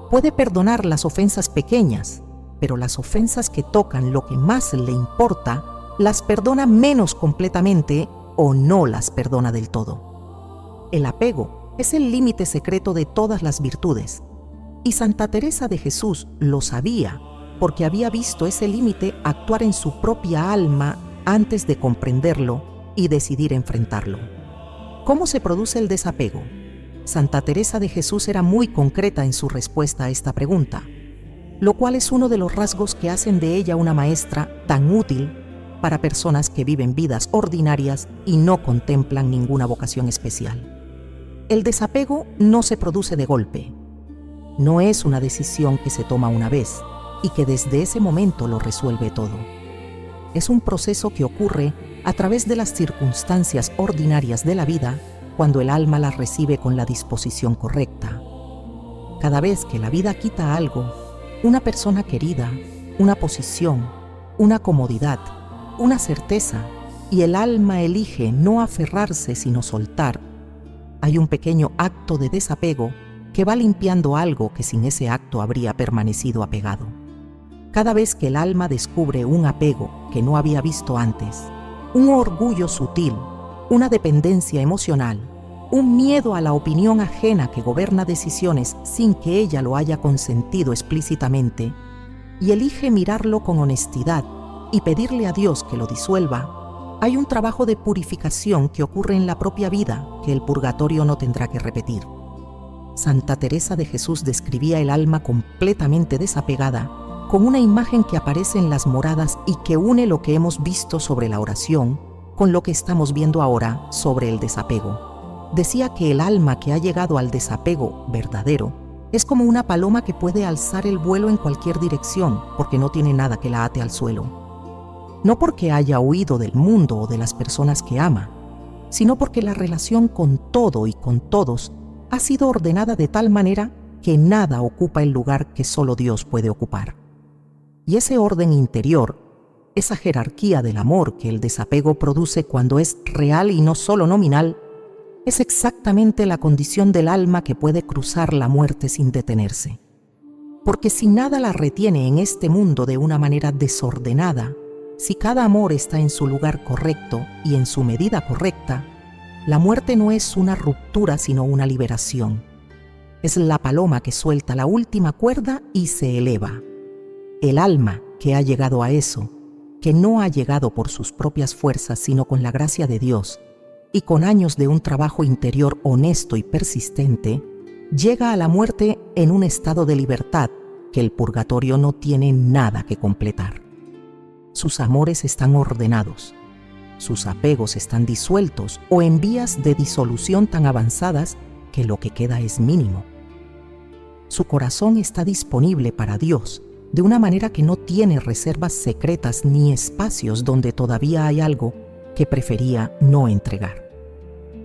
Puede perdonar las ofensas pequeñas, pero las ofensas que tocan lo que más le importa, las perdona menos completamente o no las perdona del todo. El apego es el límite secreto de todas las virtudes, y Santa Teresa de Jesús lo sabía porque había visto ese límite actuar en su propia alma antes de comprenderlo y decidir enfrentarlo. ¿Cómo se produce el desapego? Santa Teresa de Jesús era muy concreta en su respuesta a esta pregunta, lo cual es uno de los rasgos que hacen de ella una maestra tan útil para personas que viven vidas ordinarias y no contemplan ninguna vocación especial. El desapego no se produce de golpe. No es una decisión que se toma una vez y que desde ese momento lo resuelve todo. Es un proceso que ocurre a través de las circunstancias ordinarias de la vida cuando el alma las recibe con la disposición correcta. Cada vez que la vida quita algo, una persona querida, una posición, una comodidad, una certeza, y el alma elige no aferrarse sino soltar, hay un pequeño acto de desapego que va limpiando algo que sin ese acto habría permanecido apegado. Cada vez que el alma descubre un apego que no había visto antes, un orgullo sutil, una dependencia emocional, un miedo a la opinión ajena que gobierna decisiones sin que ella lo haya consentido explícitamente, y elige mirarlo con honestidad y pedirle a Dios que lo disuelva, hay un trabajo de purificación que ocurre en la propia vida que el purgatorio no tendrá que repetir. Santa Teresa de Jesús describía el alma completamente desapegada con una imagen que aparece en las moradas y que une lo que hemos visto sobre la oración con lo que estamos viendo ahora sobre el desapego. Decía que el alma que ha llegado al desapego verdadero es como una paloma que puede alzar el vuelo en cualquier dirección porque no tiene nada que la ate al suelo. No porque haya huido del mundo o de las personas que ama, sino porque la relación con todo y con todos ha sido ordenada de tal manera que nada ocupa el lugar que solo Dios puede ocupar. Y ese orden interior, esa jerarquía del amor que el desapego produce cuando es real y no solo nominal, es exactamente la condición del alma que puede cruzar la muerte sin detenerse. Porque si nada la retiene en este mundo de una manera desordenada, si cada amor está en su lugar correcto y en su medida correcta, la muerte no es una ruptura sino una liberación. Es la paloma que suelta la última cuerda y se eleva. El alma que ha llegado a eso, que no ha llegado por sus propias fuerzas sino con la gracia de Dios y con años de un trabajo interior honesto y persistente, llega a la muerte en un estado de libertad que el purgatorio no tiene nada que completar. Sus amores están ordenados, sus apegos están disueltos o en vías de disolución tan avanzadas que lo que queda es mínimo. Su corazón está disponible para Dios de una manera que no tiene reservas secretas ni espacios donde todavía hay algo que prefería no entregar.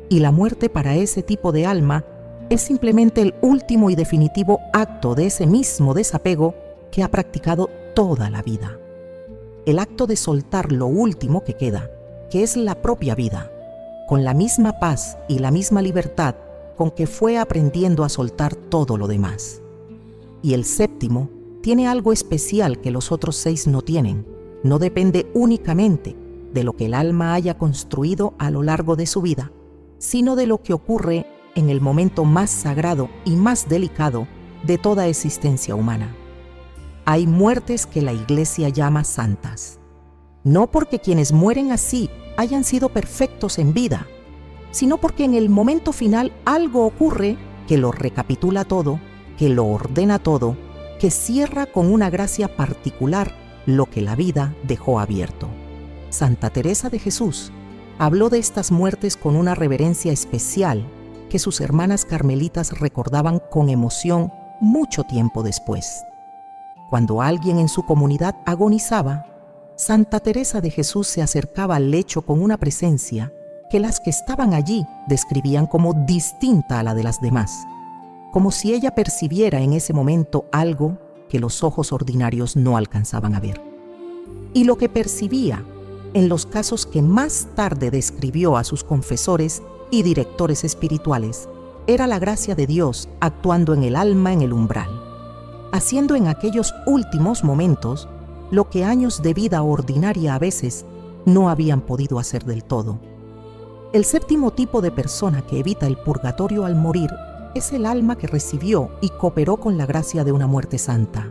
Y la muerte para ese tipo de alma es simplemente el último y definitivo acto de ese mismo desapego que ha practicado toda la vida. El acto de soltar lo último que queda, que es la propia vida, con la misma paz y la misma libertad con que fue aprendiendo a soltar todo lo demás. Y el séptimo tiene algo especial que los otros 6 no tienen. No depende únicamente de lo que el alma haya construido a lo largo de su vida, sino de lo que ocurre en el momento más sagrado y más delicado de toda existencia humana. Hay muertes que la Iglesia llama santas, no porque quienes mueren así hayan sido perfectos en vida, sino porque en el momento final algo ocurre que lo recapitula todo, que lo ordena todo, que cierra con una gracia particular lo que la vida dejó abierto. Santa Teresa de Jesús habló de estas muertes con una reverencia especial que sus hermanas carmelitas recordaban con emoción mucho tiempo después. Cuando alguien en su comunidad agonizaba, Santa Teresa de Jesús se acercaba al lecho con una presencia que las que estaban allí describían como distinta a la de las demás, como si ella percibiera en ese momento algo que los ojos ordinarios no alcanzaban a ver. Y lo que percibía, en los casos que más tarde describió a sus confesores y directores espirituales, era la gracia de Dios actuando en el alma en el umbral, haciendo en aquellos últimos momentos lo que años de vida ordinaria a veces no habían podido hacer del todo. El séptimo tipo de persona que evita el purgatorio al morir es el alma que recibió y cooperó con la gracia de una muerte santa.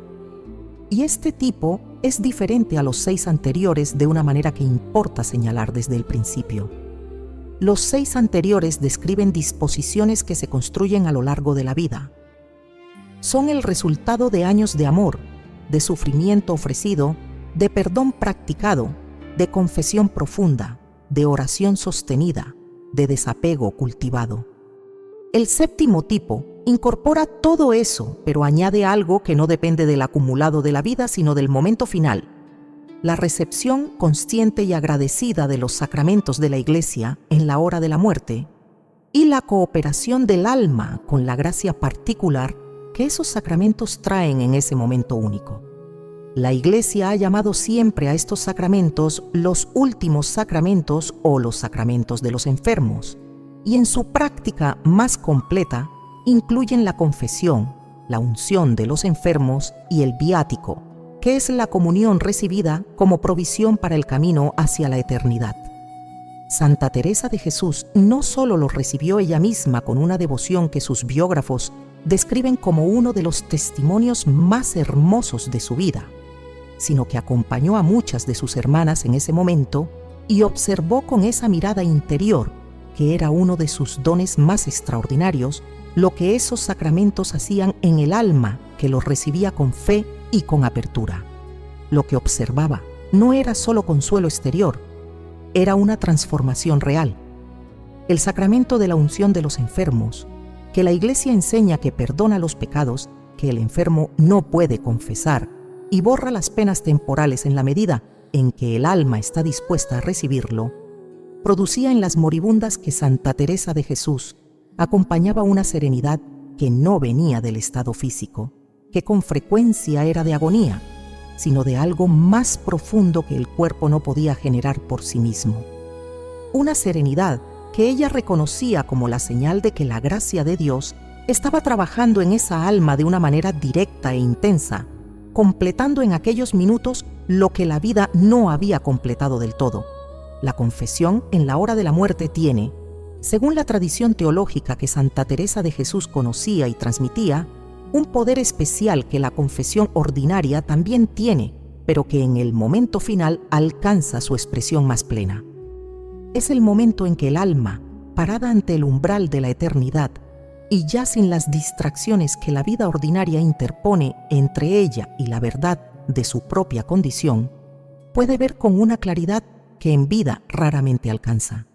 Y este tipo es diferente a los 6 anteriores de una manera que importa señalar desde el principio. Los 6 anteriores describen disposiciones que se construyen a lo largo de la vida. Son el resultado de años de amor, de sufrimiento ofrecido, de perdón practicado, de confesión profunda, de oración sostenida, de desapego cultivado. El séptimo tipo incorpora todo eso, pero añade algo que no depende del acumulado de la vida, sino del momento final: la recepción consciente y agradecida de los sacramentos de la Iglesia en la hora de la muerte y la cooperación del alma con la gracia particular que esos sacramentos traen en ese momento único. La Iglesia ha llamado siempre a estos sacramentos los últimos sacramentos o los sacramentos de los enfermos, y en su práctica más completa incluyen la confesión, la unción de los enfermos y el viático, que es la comunión recibida como provisión para el camino hacia la eternidad. Santa Teresa de Jesús no solo los recibió ella misma con una devoción que sus biógrafos describen como uno de los testimonios más hermosos de su vida, sino que acompañó a muchas de sus hermanas en ese momento y observó con esa mirada interior, que era uno de sus dones más extraordinarios, lo que esos sacramentos hacían en el alma que los recibía con fe y con apertura. Lo que observaba no era solo consuelo exterior, era una transformación real. El sacramento de la unción de los enfermos, que la Iglesia enseña que perdona los pecados que el enfermo no puede confesar y borra las penas temporales en la medida en que el alma está dispuesta a recibirlo, producía en las moribundas que Santa Teresa de Jesús acompañaba una serenidad que no venía del estado físico, que con frecuencia era de agonía, sino de algo más profundo que el cuerpo no podía generar por sí mismo. Una serenidad que ella reconocía como la señal de que la gracia de Dios estaba trabajando en esa alma de una manera directa e intensa, completando en aquellos minutos lo que la vida no había completado del todo. La confesión en la hora de la muerte tiene, según la tradición teológica que Santa Teresa de Jesús conocía y transmitía, un poder especial que la confesión ordinaria también tiene, pero que en el momento final alcanza su expresión más plena. Es el momento en que el alma, parada ante el umbral de la eternidad, y ya sin las distracciones que la vida ordinaria interpone entre ella y la verdad de su propia condición, puede ver con una claridad que en vida raramente alcanza.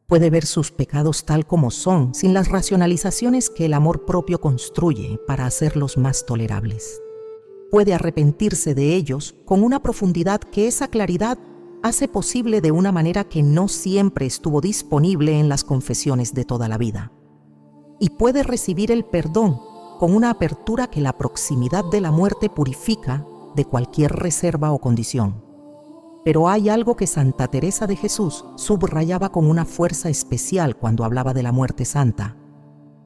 Puede ver sus pecados tal como son, sin las racionalizaciones que el amor propio construye para hacerlos más tolerables. Puede arrepentirse de ellos con una profundidad que esa claridad hace posible de una manera que no siempre estuvo disponible en las confesiones de toda la vida. Y puede recibir el perdón con una apertura que la proximidad de la muerte purifica de cualquier reserva o condición. Pero hay algo que Santa Teresa de Jesús subrayaba con una fuerza especial cuando hablaba de la muerte santa,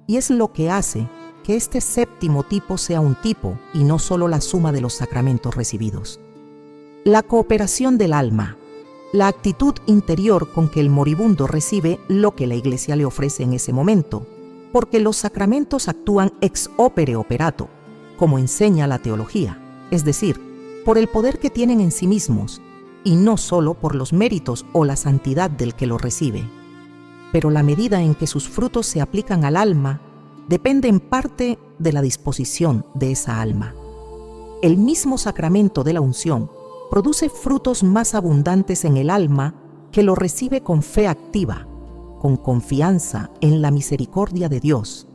y es lo que hace que este séptimo tipo sea un tipo y no solo la suma de los sacramentos recibidos. La cooperación del alma, la actitud interior con que el moribundo recibe lo que la Iglesia le ofrece en ese momento, porque los sacramentos actúan ex opere operato, como enseña la teología, es decir, por el poder que tienen en sí mismos, y no solo por los méritos o la santidad del que lo recibe. Pero la medida en que sus frutos se aplican al alma depende en parte de la disposición de esa alma. El mismo sacramento de la unción produce frutos más abundantes en el alma que lo recibe con fe activa, con confianza en la misericordia de Dios,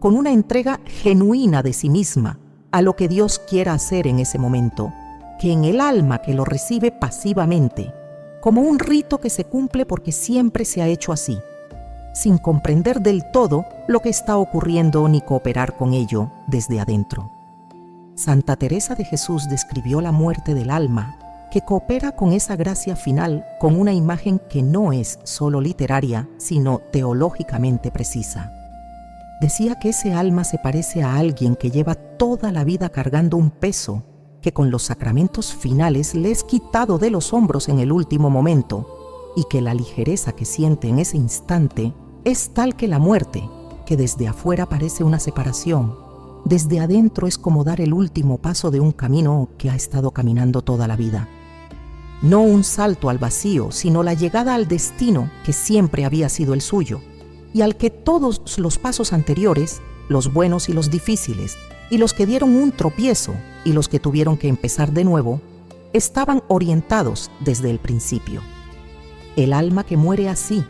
con una entrega genuina de sí misma a lo que Dios quiera hacer en ese momento, que en el alma que lo recibe pasivamente, como un rito que se cumple porque siempre se ha hecho así, sin comprender del todo lo que está ocurriendo ni cooperar con ello desde adentro. Santa Teresa de Jesús describió la muerte del alma, que coopera con esa gracia final con una imagen que no es solo literaria, sino teológicamente precisa. Decía que ese alma se parece a alguien que lleva toda la vida cargando un peso que con los sacramentos finales le es quitado de los hombros en el último momento, y que la ligereza que siente en ese instante es tal que la muerte, que desde afuera parece una separación, desde adentro es como dar el último paso de un camino que ha estado caminando toda la vida. No un salto al vacío, sino la llegada al destino que siempre había sido el suyo, y al que todos los pasos anteriores, los buenos y los difíciles, y los que dieron un tropiezo y los que tuvieron que empezar de nuevo, estaban orientados desde el principio. El alma que muere así,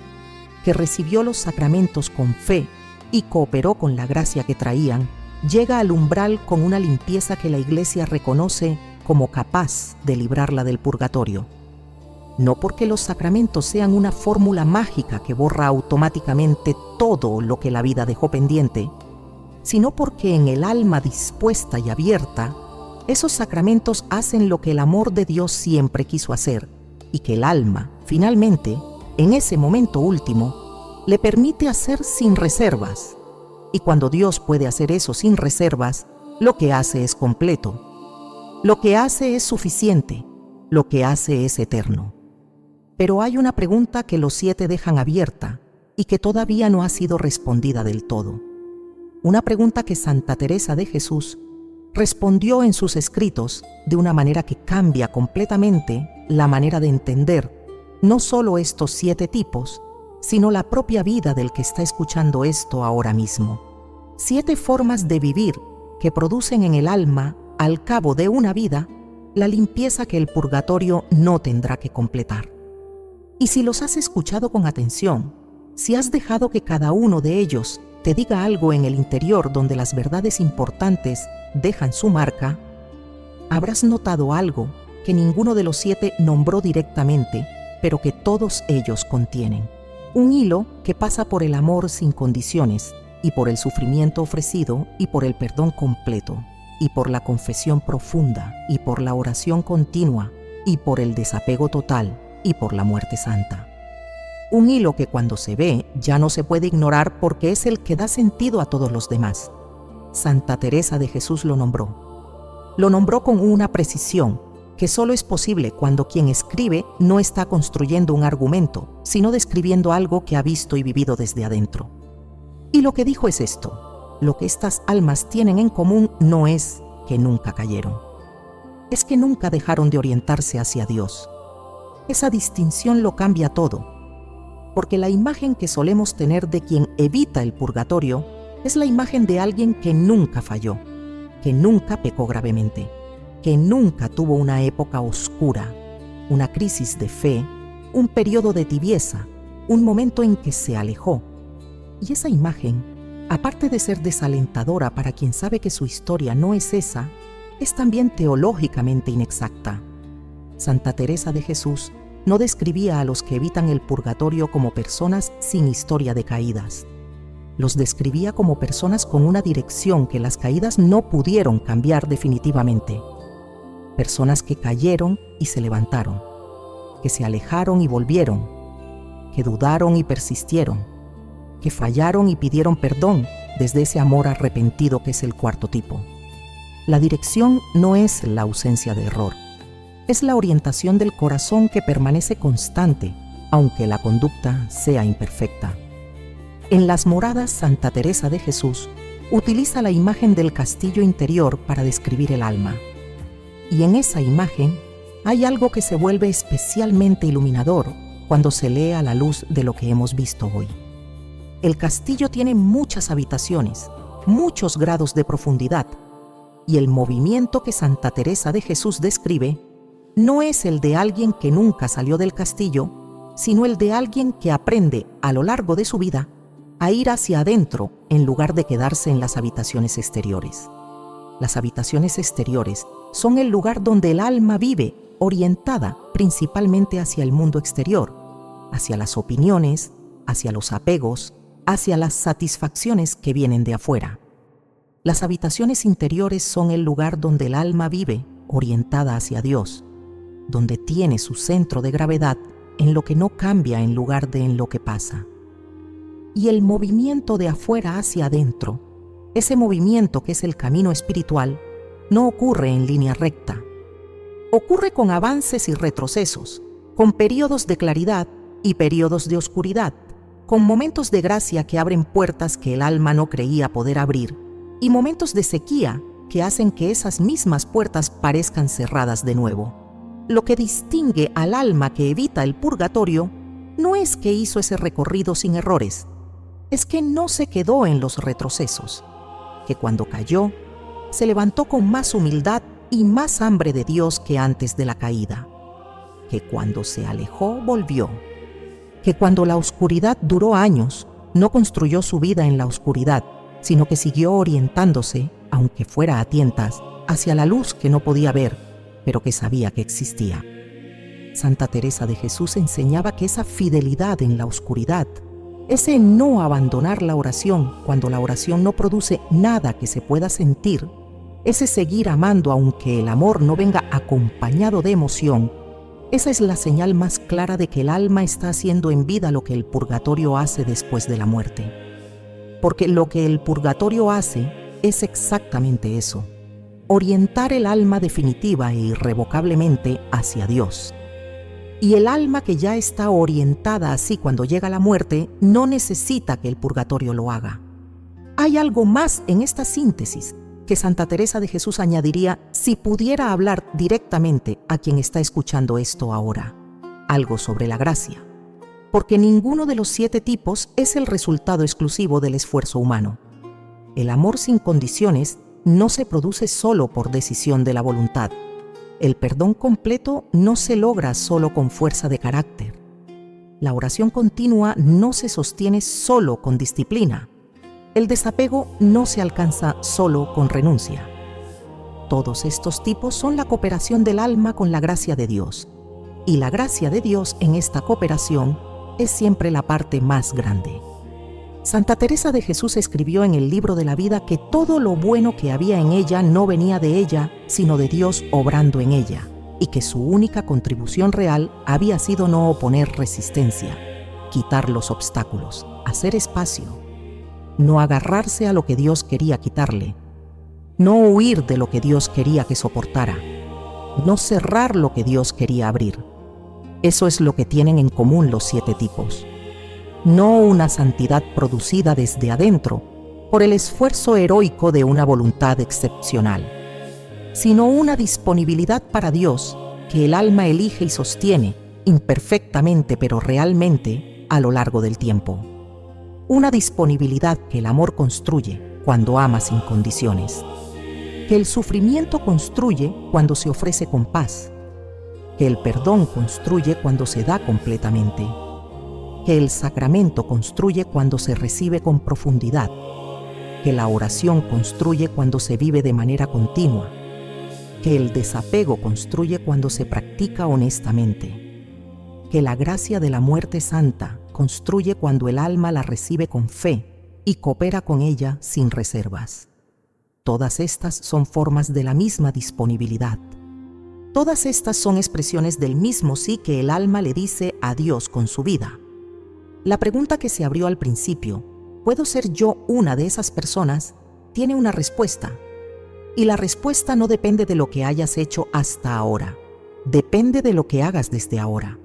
que recibió los sacramentos con fe y cooperó con la gracia que traían, llega al umbral con una limpieza que la Iglesia reconoce como capaz de librarla del purgatorio. No porque los sacramentos sean una fórmula mágica que borra automáticamente todo lo que la vida dejó pendiente, sino porque en el alma dispuesta y abierta, esos sacramentos hacen lo que el amor de Dios siempre quiso hacer, y que el alma, finalmente, en ese momento último, le permite hacer sin reservas. Y cuando Dios puede hacer eso sin reservas, lo que hace es completo. Lo que hace es suficiente. Lo que hace es eterno. Pero hay una pregunta que los 7 dejan abierta y que todavía no ha sido respondida del todo. Una pregunta que Santa Teresa de Jesús respondió en sus escritos de una manera que cambia completamente la manera de entender no solo estos 7 tipos, sino la propia vida del que está escuchando esto ahora mismo. 7 formas de vivir que producen en el alma, al cabo de una vida, la limpieza que el purgatorio no tendrá que completar. Y si los has escuchado con atención, si has dejado que cada uno de ellos te diga algo en el interior donde las verdades importantes dejan su marca, habrás notado algo que ninguno de los 7 nombró directamente, pero que todos ellos contienen. Un hilo que pasa por el amor sin condiciones, y por el sufrimiento ofrecido, y por el perdón completo, y por la confesión profunda, y por la oración continua, y por el desapego total, y por la muerte santa. Un hilo que cuando se ve ya no se puede ignorar porque es el que da sentido a todos los demás. Santa Teresa de Jesús lo nombró. Lo nombró con una precisión que solo es posible cuando quien escribe no está construyendo un argumento, sino describiendo algo que ha visto y vivido desde adentro. Y lo que dijo es esto: lo que estas almas tienen en común no es que nunca cayeron, es que nunca dejaron de orientarse hacia Dios. Esa distinción lo cambia todo, porque la imagen que solemos tener de quien evita el purgatorio es la imagen de alguien que nunca falló, que nunca pecó gravemente, que nunca tuvo una época oscura, una crisis de fe, un periodo de tibieza, un momento en que se alejó. Y esa imagen, aparte de ser desalentadora para quien sabe que su historia no es esa, es también teológicamente inexacta. Santa Teresa de Jesús no describía a los que evitan el purgatorio como personas sin historia de caídas. Los describía como personas con una dirección que las caídas no pudieron cambiar definitivamente. Personas que cayeron y se levantaron, que se alejaron y volvieron, que dudaron y persistieron, que fallaron y pidieron perdón desde ese amor arrepentido que es el 4º tipo. La dirección no es la ausencia de error, es la orientación del corazón que permanece constante, aunque la conducta sea imperfecta. En las moradas, Santa Teresa de Jesús utiliza la imagen del castillo interior para describir el alma. Y en esa imagen hay algo que se vuelve especialmente iluminador cuando se lee a la luz de lo que hemos visto hoy. El castillo tiene muchas habitaciones, muchos grados de profundidad, y el movimiento que Santa Teresa de Jesús describe no es el de alguien que nunca salió del castillo, sino el de alguien que aprende a lo largo de su vida a ir hacia adentro en lugar de quedarse en las habitaciones exteriores. Las habitaciones exteriores son el lugar donde el alma vive, orientada principalmente hacia el mundo exterior, hacia las opiniones, hacia los apegos, hacia las satisfacciones que vienen de afuera. Las habitaciones interiores son el lugar donde el alma vive, orientada hacia Dios, donde tiene su centro de gravedad en lo que no cambia en lugar de en lo que pasa. Y el movimiento de afuera hacia adentro, ese movimiento que es el camino espiritual, no ocurre en línea recta. Ocurre con avances y retrocesos, con periodos de claridad y periodos de oscuridad, con momentos de gracia que abren puertas que el alma no creía poder abrir, y momentos de sequía que hacen que esas mismas puertas parezcan cerradas de nuevo. Lo que distingue al alma que evita el purgatorio no es que hizo ese recorrido sin errores, es que no se quedó en los retrocesos, que cuando cayó, se levantó con más humildad y más hambre de Dios que antes de la caída, que cuando se alejó volvió, que cuando la oscuridad duró años, no construyó su vida en la oscuridad, sino que siguió orientándose, aunque fuera a tientas, hacia la luz que no podía ver, pero que sabía que existía. Santa Teresa de Jesús enseñaba que esa fidelidad en la oscuridad, ese no abandonar la oración cuando la oración no produce nada que se pueda sentir, ese seguir amando aunque el amor no venga acompañado de emoción, esa es la señal más clara de que el alma está haciendo en vida lo que el purgatorio hace después de la muerte. Porque lo que el purgatorio hace es exactamente eso: orientar el alma definitiva e irrevocablemente hacia Dios. Y el alma que ya está orientada así cuando llega la muerte no necesita que el purgatorio lo haga. Hay algo más en esta síntesis que Santa Teresa de Jesús añadiría si pudiera hablar directamente a quien está escuchando esto ahora. algo sobre la gracia, porque ninguno de los 7 tipos es el resultado exclusivo del esfuerzo humano. El amor sin condiciones no se produce solo por decisión de la voluntad. El perdón completo no se logra solo con fuerza de carácter. La oración continua no se sostiene solo con disciplina. El desapego no se alcanza solo con renuncia. Todos estos tipos son la cooperación del alma con la gracia de Dios. Y la gracia de Dios en esta cooperación es siempre la parte más grande. Santa Teresa de Jesús escribió en el libro de la vida que todo lo bueno que había en ella no venía de ella, sino de Dios obrando en ella, y que su única contribución real había sido no oponer resistencia, quitar los obstáculos, hacer espacio, no agarrarse a lo que Dios quería quitarle, no huir de lo que Dios quería que soportara, no cerrar lo que Dios quería abrir. Eso es lo que tienen en común los 7 tipos. No una santidad producida desde adentro por el esfuerzo heroico de una voluntad excepcional, sino una disponibilidad para Dios que el alma elige y sostiene, imperfectamente pero realmente, a lo largo del tiempo. Una disponibilidad que el amor construye cuando ama sin condiciones, que el sufrimiento construye cuando se ofrece con paz, que el perdón construye cuando se da completamente, que el sacramento construye cuando se recibe con profundidad, que la oración construye cuando se vive de manera continua, que el desapego construye cuando se practica honestamente, que la gracia de la muerte santa construye cuando el alma la recibe con fe y coopera con ella sin reservas. Todas estas son formas de la misma disponibilidad. Todas estas son expresiones del mismo sí que el alma le dice a Dios con su vida. La pregunta que se abrió al principio, ¿puedo ser yo una de esas personas?, tiene una respuesta. Y la respuesta no depende de lo que hayas hecho hasta ahora. Depende de lo que hagas desde ahora.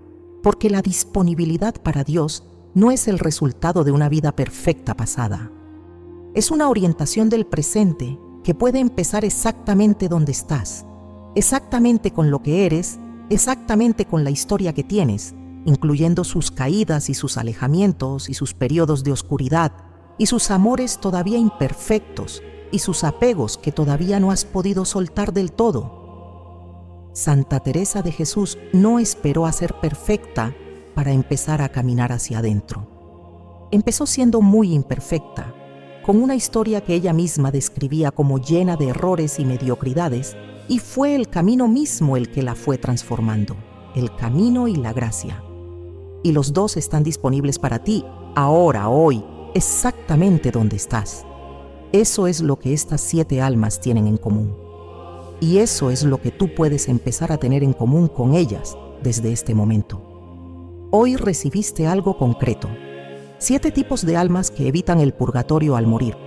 Porque la disponibilidad para Dios no es el resultado de una vida perfecta pasada. Es una orientación del presente que puede empezar exactamente donde estás, exactamente con lo que eres, exactamente con la historia que tienes, incluyendo sus caídas y sus alejamientos y sus periodos de oscuridad y sus amores todavía imperfectos y sus apegos que todavía no has podido soltar del todo. Santa Teresa de Jesús no esperó a ser perfecta para empezar a caminar hacia adentro. Empezó siendo muy imperfecta, con una historia que ella misma describía como llena de errores y mediocridades, y fue el camino mismo el que la fue transformando, el camino y la gracia. Y los dos están disponibles para ti, ahora, hoy, exactamente donde estás. Eso es lo que estas 7 almas tienen en común. Y eso es lo que tú puedes empezar a tener en común con ellas desde este momento. Hoy recibiste algo concreto. 7 tipos de almas que evitan el purgatorio al morir.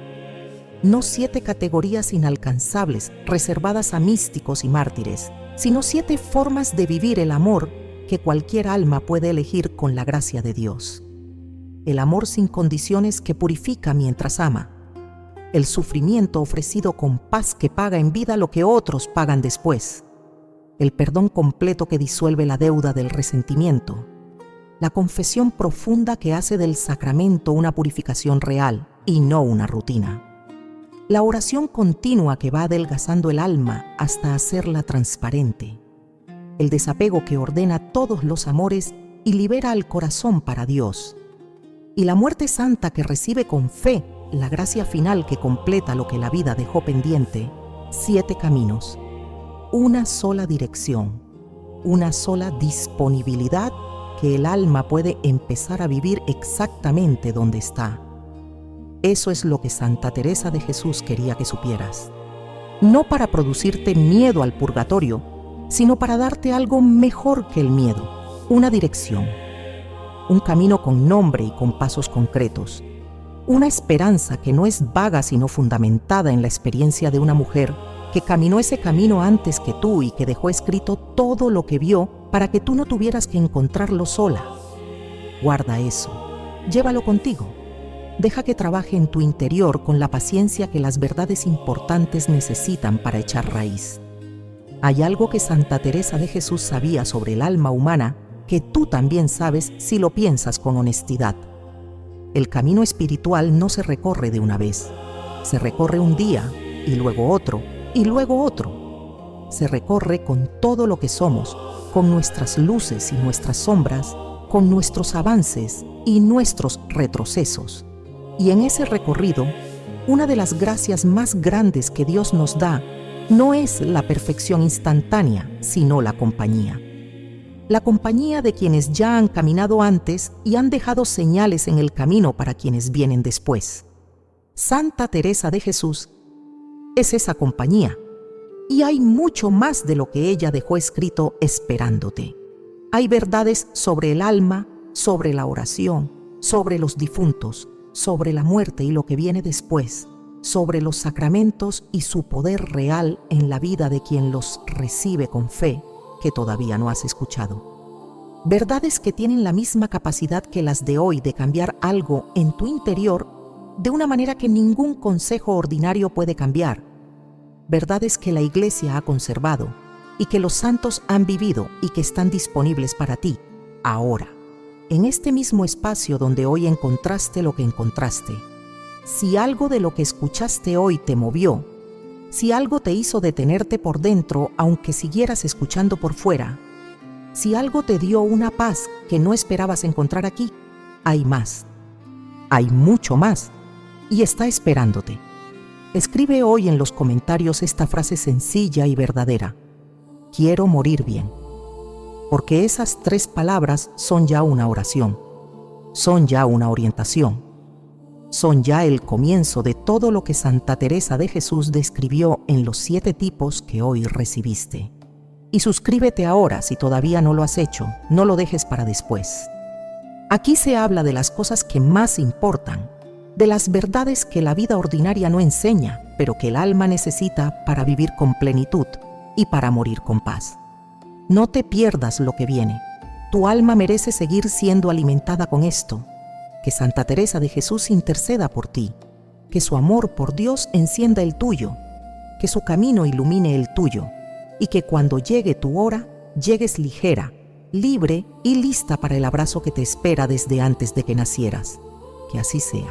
No 7 categorías inalcanzables reservadas a místicos y mártires, sino 7 formas de vivir el amor que cualquier alma puede elegir con la gracia de Dios. El amor sin condiciones que purifica mientras ama. El sufrimiento ofrecido con paz que paga en vida lo que otros pagan después. El perdón completo que disuelve la deuda del resentimiento. La confesión profunda que hace del sacramento una purificación real y no una rutina. La oración continua que va adelgazando el alma hasta hacerla transparente. El desapego que ordena todos los amores y libera al corazón para Dios. Y la muerte santa que recibe con fe la gracia final que completa lo que la vida dejó pendiente. 7 caminos, una sola dirección, una sola disponibilidad que el alma puede empezar a vivir exactamente donde está. Eso es lo que Santa Teresa de Jesús quería que supieras. No para producirte miedo al purgatorio, sino para darte algo mejor que el miedo, una dirección, un camino con nombre y con pasos concretos, una esperanza que no es vaga sino fundamentada en la experiencia de una mujer que caminó ese camino antes que tú y que dejó escrito todo lo que vio para que tú no tuvieras que encontrarlo sola. Guarda eso, llévalo contigo. Deja que trabaje en tu interior con la paciencia que las verdades importantes necesitan para echar raíz. Hay algo que Santa Teresa de Jesús sabía sobre el alma humana que tú también sabes si lo piensas con honestidad. El camino espiritual no se recorre de una vez. Se recorre un día, y luego otro, y luego otro. Se recorre con todo lo que somos, con nuestras luces y nuestras sombras, con nuestros avances y nuestros retrocesos. Y en ese recorrido, una de las gracias más grandes que Dios nos da no es la perfección instantánea, sino la compañía. La compañía de quienes ya han caminado antes y han dejado señales en el camino para quienes vienen después. Santa Teresa de Jesús es esa compañía, y hay mucho más de lo que ella dejó escrito esperándote. Hay verdades sobre el alma, sobre la oración, sobre los difuntos, sobre la muerte y lo que viene después, sobre los sacramentos y su poder real en la vida de quien los recibe con fe, que todavía no has escuchado. Verdades que tienen la misma capacidad que las de hoy de cambiar algo en tu interior de una manera que ningún consejo ordinario puede cambiar. Verdades que la Iglesia ha conservado y que los santos han vivido y que están disponibles para ti, ahora, en este mismo espacio donde hoy encontraste lo que encontraste. Si algo de lo que escuchaste hoy te movió, si algo te hizo detenerte por dentro aunque siguieras escuchando por fuera, si algo te dio una paz que no esperabas encontrar aquí, hay más. Hay mucho más y está esperándote. Escribe hoy en los comentarios esta frase sencilla y verdadera: quiero morir bien. Porque esas 3 palabras son ya una oración, son ya una orientación, son ya el comienzo de todo lo que Santa Teresa de Jesús describió en los 7 tipos que hoy recibiste. Y suscríbete ahora si todavía no lo has hecho, no lo dejes para después. Aquí se habla de las cosas que más importan, de las verdades que la vida ordinaria no enseña, pero que el alma necesita para vivir con plenitud y para morir con paz. No te pierdas lo que viene. Tu alma merece seguir siendo alimentada con esto. Que Santa Teresa de Jesús interceda por ti, que su amor por Dios encienda el tuyo, que su camino ilumine el tuyo, y que cuando llegue tu hora, llegues ligera, libre y lista para el abrazo que te espera desde antes de que nacieras. Que así sea.